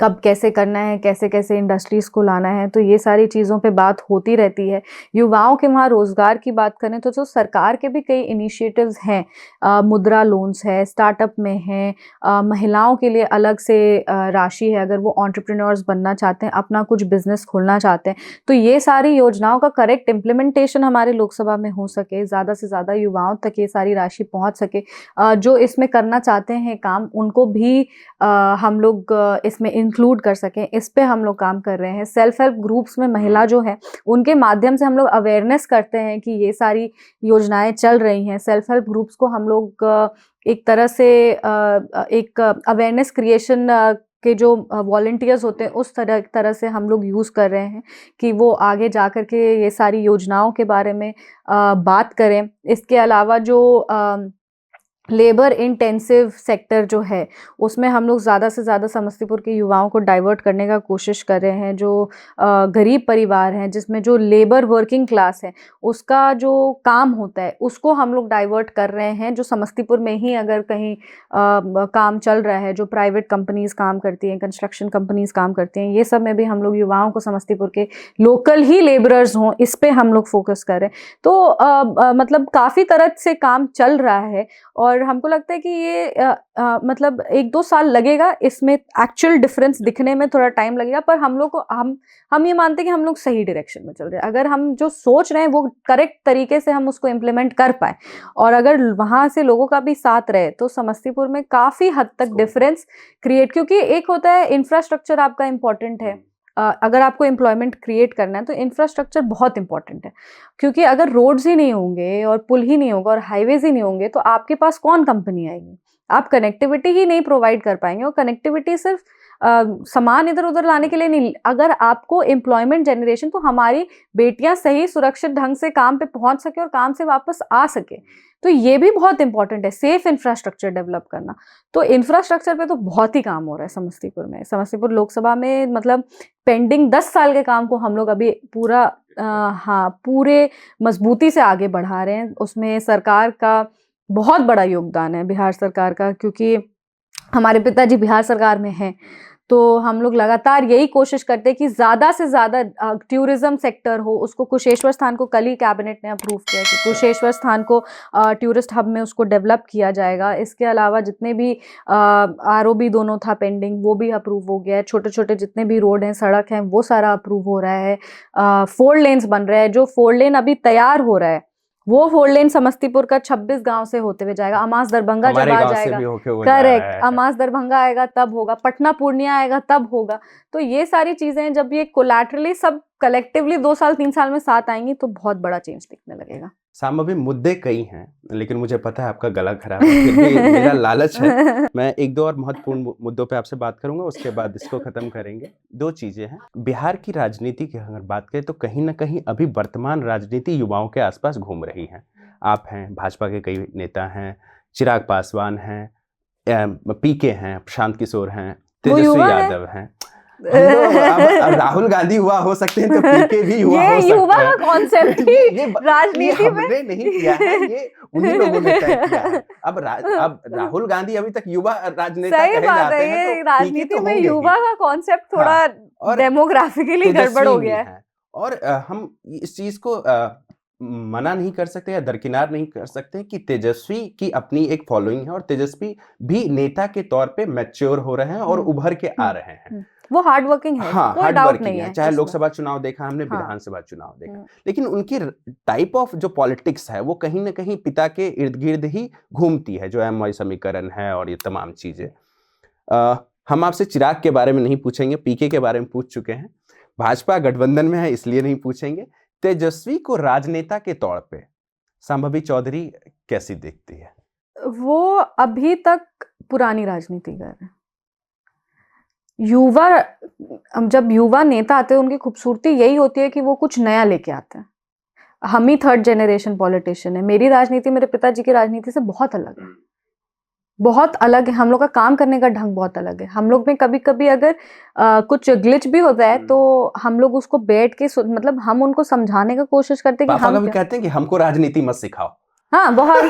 कब कैसे करना है, कैसे कैसे इंडस्ट्रीज़ को लाना है, तो ये सारी चीज़ों पे बात होती रहती है। युवाओं के वहाँ रोज़गार की बात करें तो जो सरकार के भी कई इनिशिएटिव्स हैं, मुद्रा लोन्स है, स्टार्टअप में है, महिलाओं के लिए अलग से राशि है अगर वो एंटरप्रेन्योर्स बनना चाहते हैं, अपना कुछ बिजनेस खोलना चाहते हैं, तो ये सारी योजनाओं का करेक्ट इम्प्लीमेंटेशन हमारे लोकसभा में हो सके, ज़्यादा से ज़्यादा युवाओं तक ये सारी राशि पहुँच सके, जो इसमें करना चाहते हैं काम उनको भी हम लोग इसमें इंक्लूड कर सकें, इस पे हम लोग काम कर रहे हैं। सेल्फ हेल्प ग्रुप्स में महिला जो है उनके माध्यम से हम लोग अवेयरनेस करते हैं कि ये सारी योजनाएं चल रही हैं। सेल्फ हेल्प ग्रुप्स को हम लोग एक तरह से एक अवेयरनेस क्रिएशन के जो वॉलंटियर्स होते हैं उस तरह से हम लोग यूज़ कर रहे हैं कि वो आगे जा कर के ये सारी योजनाओं के बारे में बात करें। इसके अलावा जो लेबर इंटेंसिव सेक्टर जो है उसमें हम लोग ज़्यादा से ज़्यादा समस्तीपुर के युवाओं को डाइवर्ट करने का कोशिश कर रहे हैं। जो गरीब परिवार हैं जिसमें जो लेबर वर्किंग क्लास है उसका जो काम होता है उसको हम लोग डाइवर्ट कर रहे हैं। जो समस्तीपुर में ही अगर कहीं काम चल रहा है, जो प्राइवेट कंपनीज काम करती हैं, कंस्ट्रक्शन कंपनीज काम करती हैं, ये सब में भी हम लोग युवाओं को समस्तीपुर के लोकल ही लेबरर्स हों इस पे हम लोग फोकस कर रहे हैं। तो मतलब काफ़ी तरह से काम चल रहा है और हमको लगता है कि ये मतलब 1-2 साल लगेगा इसमें एक्चुअल डिफरेंस दिखने में, थोड़ा टाइम लगेगा, पर हम लोग को हम ये मानते हैं कि हम लोग सही डायरेक्शन में चल रहे हैं। अगर हम जो सोच रहे हैं वो करेक्ट तरीके से हम उसको इम्प्लीमेंट कर पाए और अगर वहाँ से लोगों का भी साथ रहे तो समस्तीपुर में काफ़ी हद तक डिफरेंस क्रिएट, क्योंकि एक होता है इंफ्रास्ट्रक्चर आपका इम्पॉर्टेंट है। अगर आपको एम्प्लॉयमेंट क्रिएट करना है तो इंफ्रास्ट्रक्चर बहुत इंपॉर्टेंट है, क्योंकि अगर रोड्स ही नहीं होंगे और पुल ही नहीं होगा और हाईवेज ही नहीं होंगे तो आपके पास कौन कंपनी आएगी। आप कनेक्टिविटी ही नहीं प्रोवाइड कर पाएंगे और कनेक्टिविटी सिर्फ सामान इधर उधर लाने के लिए नहीं, अगर आपको एम्प्लॉयमेंट जनरेशन, तो हमारी बेटियां सही सुरक्षित ढंग से काम पे पहुंच सके और काम से वापस आ सके, तो ये भी बहुत इंपॉर्टेंट है सेफ इंफ्रास्ट्रक्चर डेवलप करना। तो इंफ्रास्ट्रक्चर पे तो बहुत ही काम हो रहा है समस्तीपुर में। समस्तीपुर लोकसभा में मतलब पेंडिंग 10 साल के काम को हम लोग अभी पूरा पूरे मजबूती से आगे बढ़ा रहे हैं। उसमें सरकार का बहुत बड़ा योगदान है, बिहार सरकार का, क्योंकि हमारे पिताजी बिहार सरकार में हैं। तो हम लोग लगातार यही कोशिश करते हैं कि ज़्यादा से ज़्यादा टूरिज्म सेक्टर हो। उसको कुशेश्वर स्थान को कल ही कैबिनेट ने अप्रूव किया कि कुशेश्वर स्थान को टूरिस्ट हब में उसको डेवलप किया जाएगा। इसके अलावा जितने भी आरओबी दोनों था पेंडिंग वो भी अप्रूव हो गया है। छोटे छोटे जितने भी रोड हैं, सड़क हैं, वो सारा अप्रूव हो रहा है। 4 लेन्स बन रहा है। जो 4 लेन अभी तैयार हो रहा है वो 4 लेन समस्तीपुर का 26 गांव से होते हुए जाएगा। अमास दरभंगा जब आ जाएगा, करेक्ट, अमास दरभंगा आएगा तब होगा, पटना पूर्णिया आएगा तब होगा। तो ये सारी चीजें जब ये कोलैटरली सब कलेक्टिवली 2 साल 3 साल में साथ आएंगी तो बहुत बड़ा चेंज दिखने लगेगा। सामभी मुद्दे कई हैं, लेकिन मुझे पता है आपका गला खराब है, फिर भी मेरा लालच है। मैं एक दो और महत्वपूर्ण मुद्दों पे आपसे बात करूंगा, उसके बाद इसको खत्म करेंगे। दो चीजें हैं। बिहार की राजनीति की अगर बात करें तो कहीं ना कहीं अभी वर्तमान राजनीति युवाओं के आसपास घूम रही है। आप हैं, भाजपा के कई नेता हैं, चिराग पासवान हैं, पीके हैं, प्रशांत किशोर हैं, तेजस्वी यादव हैं। हम लोग अब राहुल गांधी हुआ हो सकते हैं, तो पीके भी हुआ हो सकता है। ये युवा का कॉन्सेप्ट ही राजनीति में हमने नहीं किया है, ये उन्हीं लोगों ने तय किया है। अब राहुल गांधी अभी तक युवा राजनेता कहे जाते हैं, ये तो राजनीति तो में होंगे युवा ही। का कॉन्सेप्ट थोड़ा और डेमोग्राफिकली गड़बड़ हो गया है। और हम इस चीज को मना नहीं कर सकते या दरकिनार नहीं कर सकते कि तेजस्वी की अपनी एक फॉलोइंग है और तेजस्वी भी नेता के तौर पे मैच्योर हो रहे हैं और उभर के आ रहे हैं। वो हार्ड वर्किंग है, हाँ, कोई हार्ड डाउट वर्किंग नहीं है। है। चाहे लोकसभा चुनाव देखा हमने, विधानसभा चुनाव देखा, लेकिन उनकी टाइप ऑफ जो पॉलिटिक्स है वो कहीं ना कहीं पिता के इर्द गिर्द ही घूमती है, जो एमवाई समीकरण है और ये तमाम चीजें। हम आपसे चिराग के बारे में नहीं पूछेंगे, पीके के बारे में पूछ चुके हैं, भाजपा गठबंधन में है इसलिए नहीं पूछेंगे। तेजस्वी को राजनेता के तौर पे संभवी चौधरी कैसी देखती है? वो अभी तक पुरानी राजनीति कर रहे हैं। युवा, जब युवा नेता आते हैं उनकी खूबसूरती यही होती है कि वो कुछ नया लेके आते हैं। हम ही थर्ड जनरेशन पॉलिटिशियन है। मेरी राजनीति मेरे पिताजी की राजनीति से बहुत अलग है, बहुत अलग है। हम लोग का काम करने का ढंग बहुत अलग है। हम लोग में कभी कभी अगर कुछ ग्लिच भी होता है तो हम लोग उसको बैठ के मतलब हम उनको समझाने का कोशिश करते हैं कि हम कहते हैं कि हमको राजनीति मत सिखाओ। हाँ, बहुत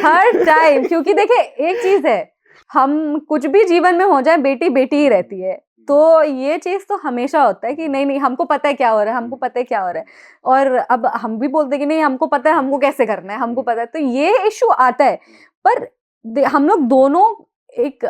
हर टाइम क्योंकि देखिए एक चीज है, हम कुछ भी जीवन में हो जाए बेटी बेटी ही रहती है, तो ये चीज तो हमेशा होता है कि नहीं नहीं हमको पता है क्या हो रहा है, हमको पता है क्या हो रहा है। और अब हम भी बोलते हैं कि नहीं हमको पता है, हमको कैसे करना है, हमको पता है, तो ये इशू आता है। पर हम लोग दोनों एक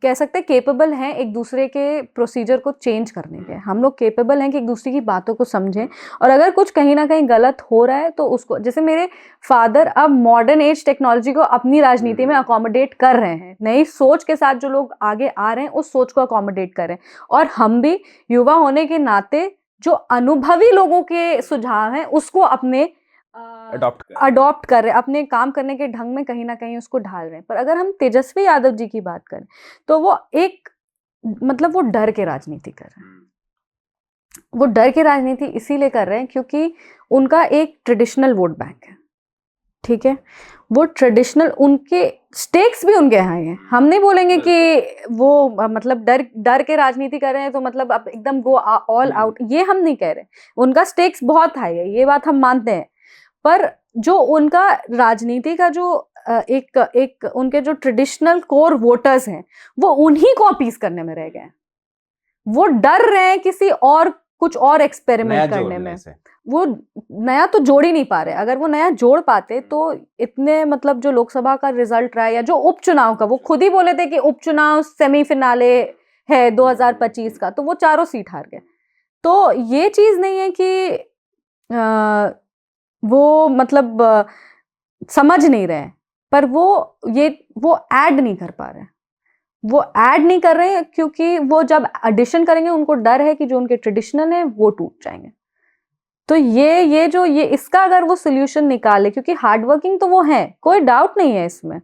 कह सकते हैं केपेबल हैं एक दूसरे के प्रोसीजर को चेंज करने के। हम लोग केपेबल हैं कि एक दूसरे की बातों को समझें, और अगर कुछ कहीं ना कहीं गलत हो रहा है तो उसको, जैसे मेरे फादर अब मॉडर्न एज टेक्नोलॉजी को अपनी राजनीति में अकोमोडेट कर रहे हैं, नई सोच के साथ जो लोग आगे आ रहे हैं उस सोच को अकोमोडेट कर रहे हैं। और हम भी युवा होने के नाते जो अनुभवी लोगों के सुझाव हैं उसको अपने अडॉप्ट कर रहे हैं, अपने काम करने के ढंग में कहीं ना कहीं उसको ढाल रहे हैं। पर अगर हम तेजस्वी यादव जी की बात करें तो वो एक मतलब वो डर के राजनीति कर रहे हैं। वो डर के राजनीति इसीलिए कर रहे हैं क्योंकि उनका एक ट्रेडिशनल वोट बैंक है, ठीक है। वो ट्रेडिशनल, उनके स्टेक्स भी उनके हाई हैं। हम नहीं बोलेंगे कि वो मतलब डर के राजनीति कर रहे हैं तो मतलब अब एकदम गो ऑल आउट, ये हम नहीं कह रहे। उनका स्टेक्स बहुत हाई है, ये बात हम मानते हैं। पर जो उनका राजनीति का जो एक उनके जो ट्रेडिशनल कोर वोटर्स हैं वो उन्हीं को अपीस करने में रह गए हैं। वो डर रहे हैं किसी और कुछ और एक्सपेरिमेंट करने में। वो नया तो जोड़ ही नहीं पा रहे। अगर वो नया जोड़ पाते तो इतने मतलब जो लोकसभा का रिजल्ट रहा है या जो उपचुनाव का, वो खुद ही बोले थे कि उपचुनाव सेमीफिनाले है 2025 का, तो वो 4 सीट हार गए। तो ये चीज नहीं है कि वो मतलब समझ नहीं रहे, पर वो ऐड नहीं कर पा रहे। वो ऐड नहीं कर रहे हैं क्योंकि वो जब एडिशन करेंगे उनको डर है कि जो उनके ट्रेडिशनल है वो टूट जाएंगे। तो ये इसका अगर वो सोल्यूशन निकाले, क्योंकि हार्ड वर्किंग तो वो है, कोई डाउट नहीं है इसमें,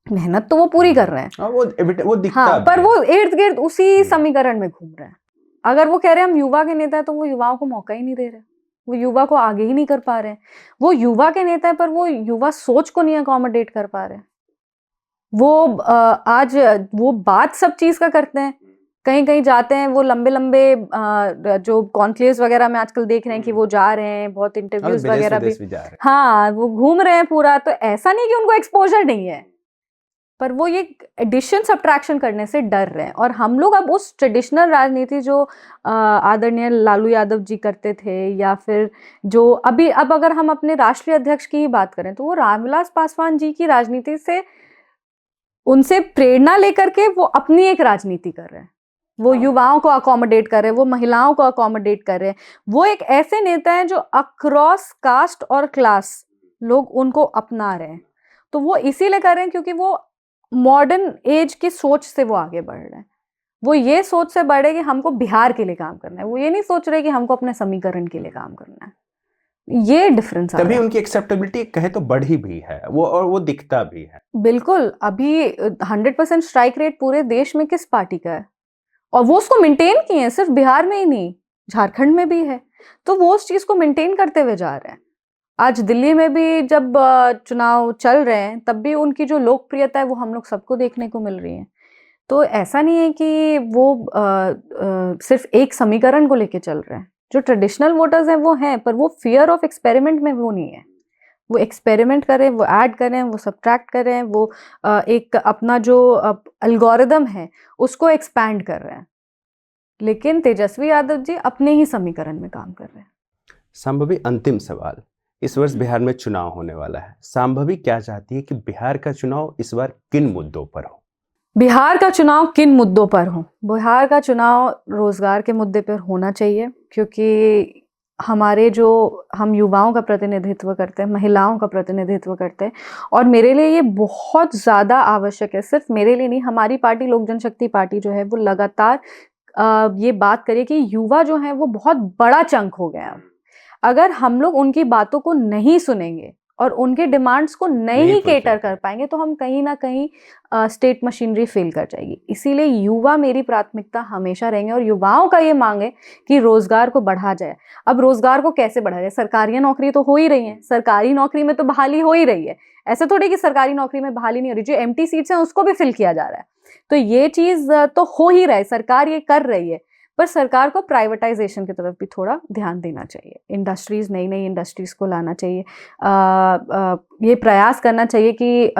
मेहनत तो वो पूरी कर रहे हैं। वो दिखता हाँ, पर वो इर्द गिर्द उसी समीकरण में घूम रहे हैं। अगर वो कह रहे हैं हम युवा के नेता है तो वो युवाओं को मौका ही नहीं दे रहे, वो युवा को आगे ही नहीं कर पा रहे हैं। वो युवा के नेता है पर वो युवा सोच को नहीं अकोमोडेट कर पा रहे। वो आज वो बात सब चीज का करते हैं, कहीं कहीं जाते हैं वो लंबे लंबे जो कॉन्क्लेव्स वगैरह में आजकल देख रहे हैं कि वो जा रहे हैं, बहुत इंटरव्यूज वगैरह भी, हाँ वो घूम रहे हैं पूरा। तो ऐसा नहीं कि उनको एक्सपोजर नहीं है, पर वो ये एडिशन सब्ट्रैक्शन करने से डर रहे हैं। और हम लोग अब उस ट्रेडिशनल राजनीति जो आदरणीय लालू यादव जी करते थे, या फिर जो अब अगर हम अपने राष्ट्रीय अध्यक्ष की ही बात करें तो वो रामविलास पासवान जी की राजनीति से, उनसे प्रेरणा लेकर के वो अपनी एक राजनीति कर रहे हैं। वो युवाओं को अकोमोडेट कर रहे हैं, वो महिलाओं को अकोमोडेट कर रहे हैं। वो एक ऐसे नेता हैं जो अक्रॉस कास्ट और क्लास लोग उनको अपना रहे हैं। तो वो इसीलिए कर रहे हैं क्योंकि वो मॉडर्न एज की सोच से वो आगे बढ़ रहे हैं। वो ये सोच से बढ़े कि हमको बिहार के लिए काम करना है। वो ये नहीं सोच रहे कि हमको अपने समीकरण के लिए काम करना है। ये डिफरेंस आ तभी रहा है। उनकी एक्सेप्टेबिलिटी कहे तो बढ़ी भी है वो, और वो दिखता भी है। बिल्कुल, अभी 100% स्ट्राइक रेट पूरे देश में किस पार्टी का है? और वो उसको मेंटेन किए हैं, सिर्फ बिहार में ही नहीं, झारखंड में भी है। तो वो उस चीज को मेंटेन करते हुए जा रहे हैं। आज दिल्ली में भी जब चुनाव चल रहे हैं, तब भी उनकी जो लोकप्रियता है वो हम लोग सबको देखने को मिल रही है। तो ऐसा नहीं है कि वो सिर्फ एक समीकरण को लेके चल रहे हैं। जो ट्रेडिशनल वोटर्स हैं वो हैं, पर वो फियर ऑफ एक्सपेरिमेंट में वो नहीं है। वो एक्सपेरिमेंट करें, वो ऐड करें, वो सब्ट्रैक्ट करें, वो एक अपना जो एल्गोरिदम है उसको एक्सपैंड कर रहे हैं। लेकिन तेजस्वी यादव जी अपने ही समीकरण में काम कर रहे हैं। संभवी अंतिम सवाल, इस वर्ष बिहार में चुनाव होने वाला है। संभवी क्या चाहती है कि बिहार का चुनाव इस बार किन मुद्दों पर हो? बिहार का चुनाव किन मुद्दों पर हो? बिहार का चुनाव रोजगार के मुद्दे पर होना चाहिए, क्योंकि हमारे जो हम युवाओं का प्रतिनिधित्व करते हैं, महिलाओं का प्रतिनिधित्व करते हैं, और मेरे लिए ये बहुत ज़्यादा आवश्यक है। सिर्फ मेरे लिए नहीं, हमारी पार्टी लोक जनशक्ति पार्टी जो है वो लगातार ये बात करे कि युवा जो है वो बहुत बड़ा चंक हो गया है। अगर हम लोग उनकी बातों को नहीं सुनेंगे और उनके डिमांड्स को नहीं केटर कर पाएंगे, तो हम कहीं ना कहीं स्टेट मशीनरी फेल कर जाएगी। इसीलिए युवा मेरी प्राथमिकता हमेशा रहेंगे, और युवाओं का ये मांग है कि रोजगार को बढ़ा जाए। अब रोजगार को कैसे बढ़ाया जाए? सरकारी नौकरी तो हो ही रही है, सरकारी नौकरी में तो बहाली हो ही रही है। ऐसे थोड़ी कि सरकारी नौकरी में बहाली नहीं हो रही, जो एम्प्टी सीट्स हैं उसको भी फिल किया जा रहा है। तो ये चीज तो हो ही रहा है, सरकार ये कर रही है। पर सरकार को प्राइवेटाइजेशन की तरफ भी थोड़ा ध्यान देना चाहिए। इंडस्ट्रीज, नई नई इंडस्ट्रीज को लाना चाहिए। ये प्रयास करना चाहिए कि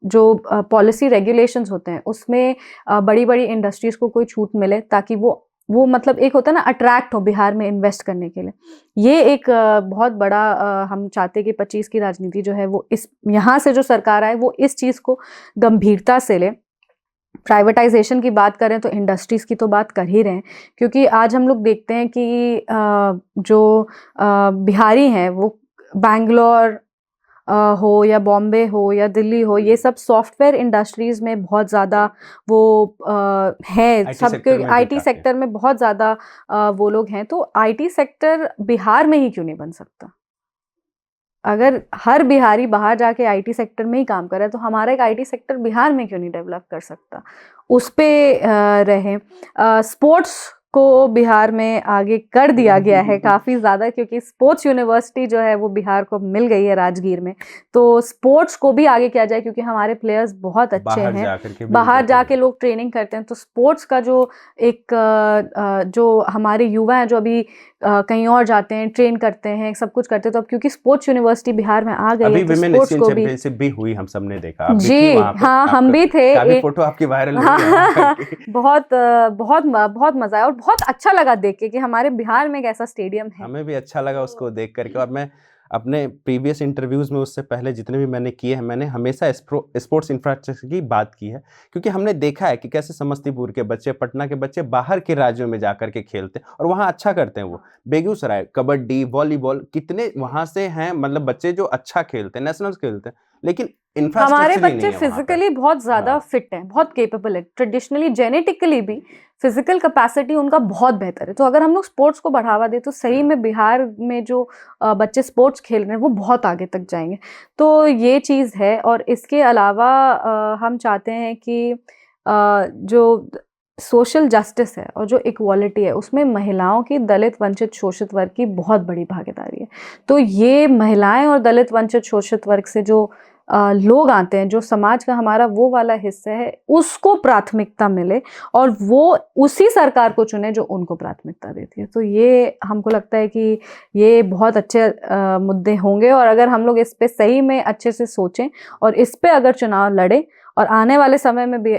जो पॉलिसी रेगुलेशंस होते हैं उसमें बड़ी बड़ी इंडस्ट्रीज को कोई छूट मिले, ताकि वो मतलब एक होता है ना, अट्रैक्ट हो बिहार में इन्वेस्ट करने के लिए। ये एक बहुत बड़ा हम चाहते हैं कि 25 की राजनीति जो है वो इस यहाँ से जो सरकार आए वो इस चीज़ को गंभीरता से ले। प्राइवेटाइजेशन की बात करें तो इंडस्ट्रीज़ की तो बात कर ही रहे हैं, क्योंकि आज हम लोग देखते हैं कि जो बिहारी हैं वो बैंगलोर हो या बॉम्बे हो या दिल्ली हो, ये सब सॉफ्टवेयर इंडस्ट्रीज में बहुत ज़्यादा वो है, सबके आईटी सेक्टर में बहुत ज़्यादा वो लोग हैं। तो आईटी सेक्टर बिहार में ही क्यों नहीं बन सकता? अगर हर बिहारी बाहर जाके आईटी सेक्टर में ही काम कर रहा है, तो हमारा एक आईटी सेक्टर बिहार में क्यों नहीं डेवलप कर सकता? उस पे रहे। स्पोर्ट्स को बिहार में आगे कर दिया गया है काफ़ी ज़्यादा, क्योंकि स्पोर्ट्स यूनिवर्सिटी जो है वो बिहार को मिल गई है राजगीर में। तो स्पोर्ट्स को भी आगे किया जाए, क्योंकि हमारे प्लेयर्स बहुत अच्छे हैं, बाहर जाके लोग ट्रेनिंग करते हैं। तो स्पोर्ट्स का जो एक जो हमारे युवा हैं जो अभी कहीं और जाते हैं, ट्रेन करते हैं, सब कुछ करते हैं, तो अब क्योंकि स्पोर्ट्स यूनिवर्सिटी बिहार में आ गई है, तो स्पोर्ट्स को भी हुई, हम सबने देखा। जी हाँ, हम भी थे। काफी फोटो आपकी वायरल हुई है। बहुत बहुत बहुत मजा आया और बहुत अच्छा लगा देख के कि हमारे बिहार में एक ऐसा स्टेडियम है। हमें भी अच्छा लगा उसको देख करके। और मैं अपने प्रीवियस इंटरव्यूज में, उससे पहले जितने भी मैंने किए हैं, मैंने हमेशा स्पोर्ट्स इंफ्रास्ट्रक्चर की बात की है, क्योंकि हमने देखा है कि कैसे समस्तीपुर के बच्चे, पटना के बच्चे बाहर के राज्यों में जाकर के खेलते हैं और वहाँ अच्छा करते हैं। वो बेगूसराय कबड्डी, वॉलीबॉल, कितने वहाँ से हैं, मतलब बच्चे जो अच्छा खेलते हैं, नेशनल खेलते हैं, लेकिन हमारे बच्चे फिजिकली बहुत ज्यादा फिट हैं, बहुत केपेबल है। ट्रेडिशनली, जेनेटिकली भी फिजिकल कैपेसिटी उनका बहुत बेहतर है। तो अगर हम लोग स्पोर्ट्स को बढ़ावा दें तो सही में बिहार में जो बच्चे स्पोर्ट्स खेल रहे हैं वो बहुत आगे तक जाएंगे। तो ये चीज़ है। और इसके अलावा हम चाहते हैं कि जो सोशल जस्टिस है और जो इक्वालिटी है उसमें महिलाओं की, दलित वंचित शोषित वर्ग की बहुत बड़ी भागीदारी है। तो ये महिलाएं और दलित वंचित शोषित वर्ग से जो लोग आते हैं, जो समाज का हमारा वो वाला हिस्सा है, उसको प्राथमिकता मिले और वो उसी सरकार को चुने जो उनको प्राथमिकता देती है। तो ये हमको लगता है कि ये बहुत अच्छे मुद्दे होंगे, और अगर हम लोग इस पे सही में अच्छे से सोचें और इस पे अगर चुनाव लड़ें और आने वाले समय में भी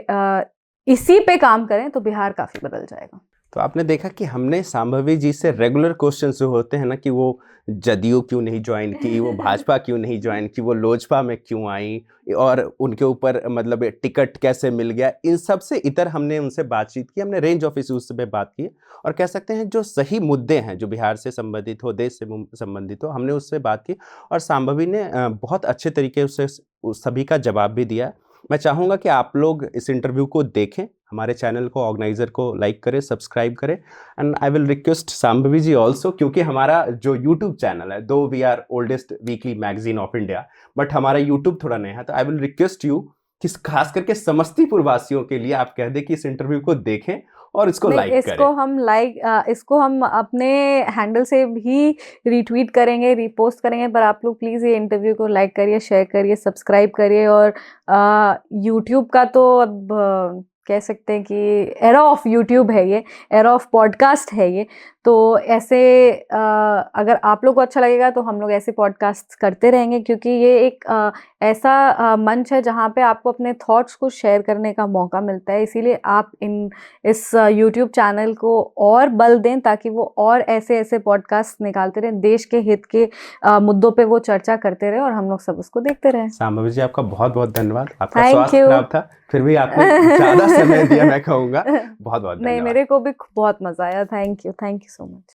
इसी पे काम करें, तो बिहार काफ़ी बदल जाएगा। तो आपने देखा कि हमने संभवी जी से रेगुलर क्वेश्चन जो होते हैं ना, कि वो जदयू क्यों नहीं ज्वाइन की, वो भाजपा क्यों नहीं ज्वाइन की, वो लोजपा में क्यों आई, और उनके ऊपर मतलब टिकट कैसे मिल गया, इन सब से इतर हमने उनसे बातचीत की, हमने रेंज ऑफ इश्यूज पे बात की। और कह सकते हैं जो सही मुद्दे हैं, जो बिहार से संबंधित हो, देश से संबंधित हो, हमने उससे बात की, और संभवी ने बहुत अच्छे तरीके से सभी का जवाब भी दिया। मैं चाहूँगा कि आप लोग इस इंटरव्यू को देखें, हमारे चैनल को, ऑर्गेनाइजर को लाइक करें, सब्सक्राइब करें, and I will request Shambhavi ji also, क्योंकि हमारा जो यूट्यूब चैनल है, though we are oldest weekly magazine of India, but हमारा यूट्यूब थोड़ा नया है, तो आई विल रिक्वेस्ट यू कि खास करके समस्तीपुर वासियों के लिए आप कह दें कि इस इंटरव्यू को देखें और इसको नहीं, लाइक करें। इसको हम अपने हैंडल से भी रीट्वीट करेंगे, रीपोस्ट करेंगे, पर आप लोग प्लीज़ ये इंटरव्यू को लाइक करिए, शेयर करिए, सब्सक्राइब करिए। और यूट्यूब का तो अब कह सकते हैं कि एरा ऑफ यूट्यूब है ये, एरा ऑफ पॉडकास्ट है ये। तो ऐसे अगर आप लोग को अच्छा लगेगा तो हम लोग ऐसे पॉडकास्ट करते रहेंगे, क्योंकि ये एक ऐसा मंच है जहाँ पे आपको अपने थॉट्स को शेयर करने का मौका मिलता है। इसीलिए आप इस यूट्यूब चैनल को और बल दें, ताकि वो और ऐसे ऐसे पॉडकास्ट निकालते रहें, देश के हित के मुद्दों पे वो चर्चा करते रहे और हम लोग सब उसको देखते रहें। शांभवी जी, आपका बहुत बहुत धन्यवाद। आपका Thank स्वास्थ्य you. खराब था, फिर भी आपने ज़्यादा समय दिया, मैं कहूँगा। बहुत बहुत नहीं, धन्यवाद। मेरे को भी बहुत मजा आया। Thank you so much.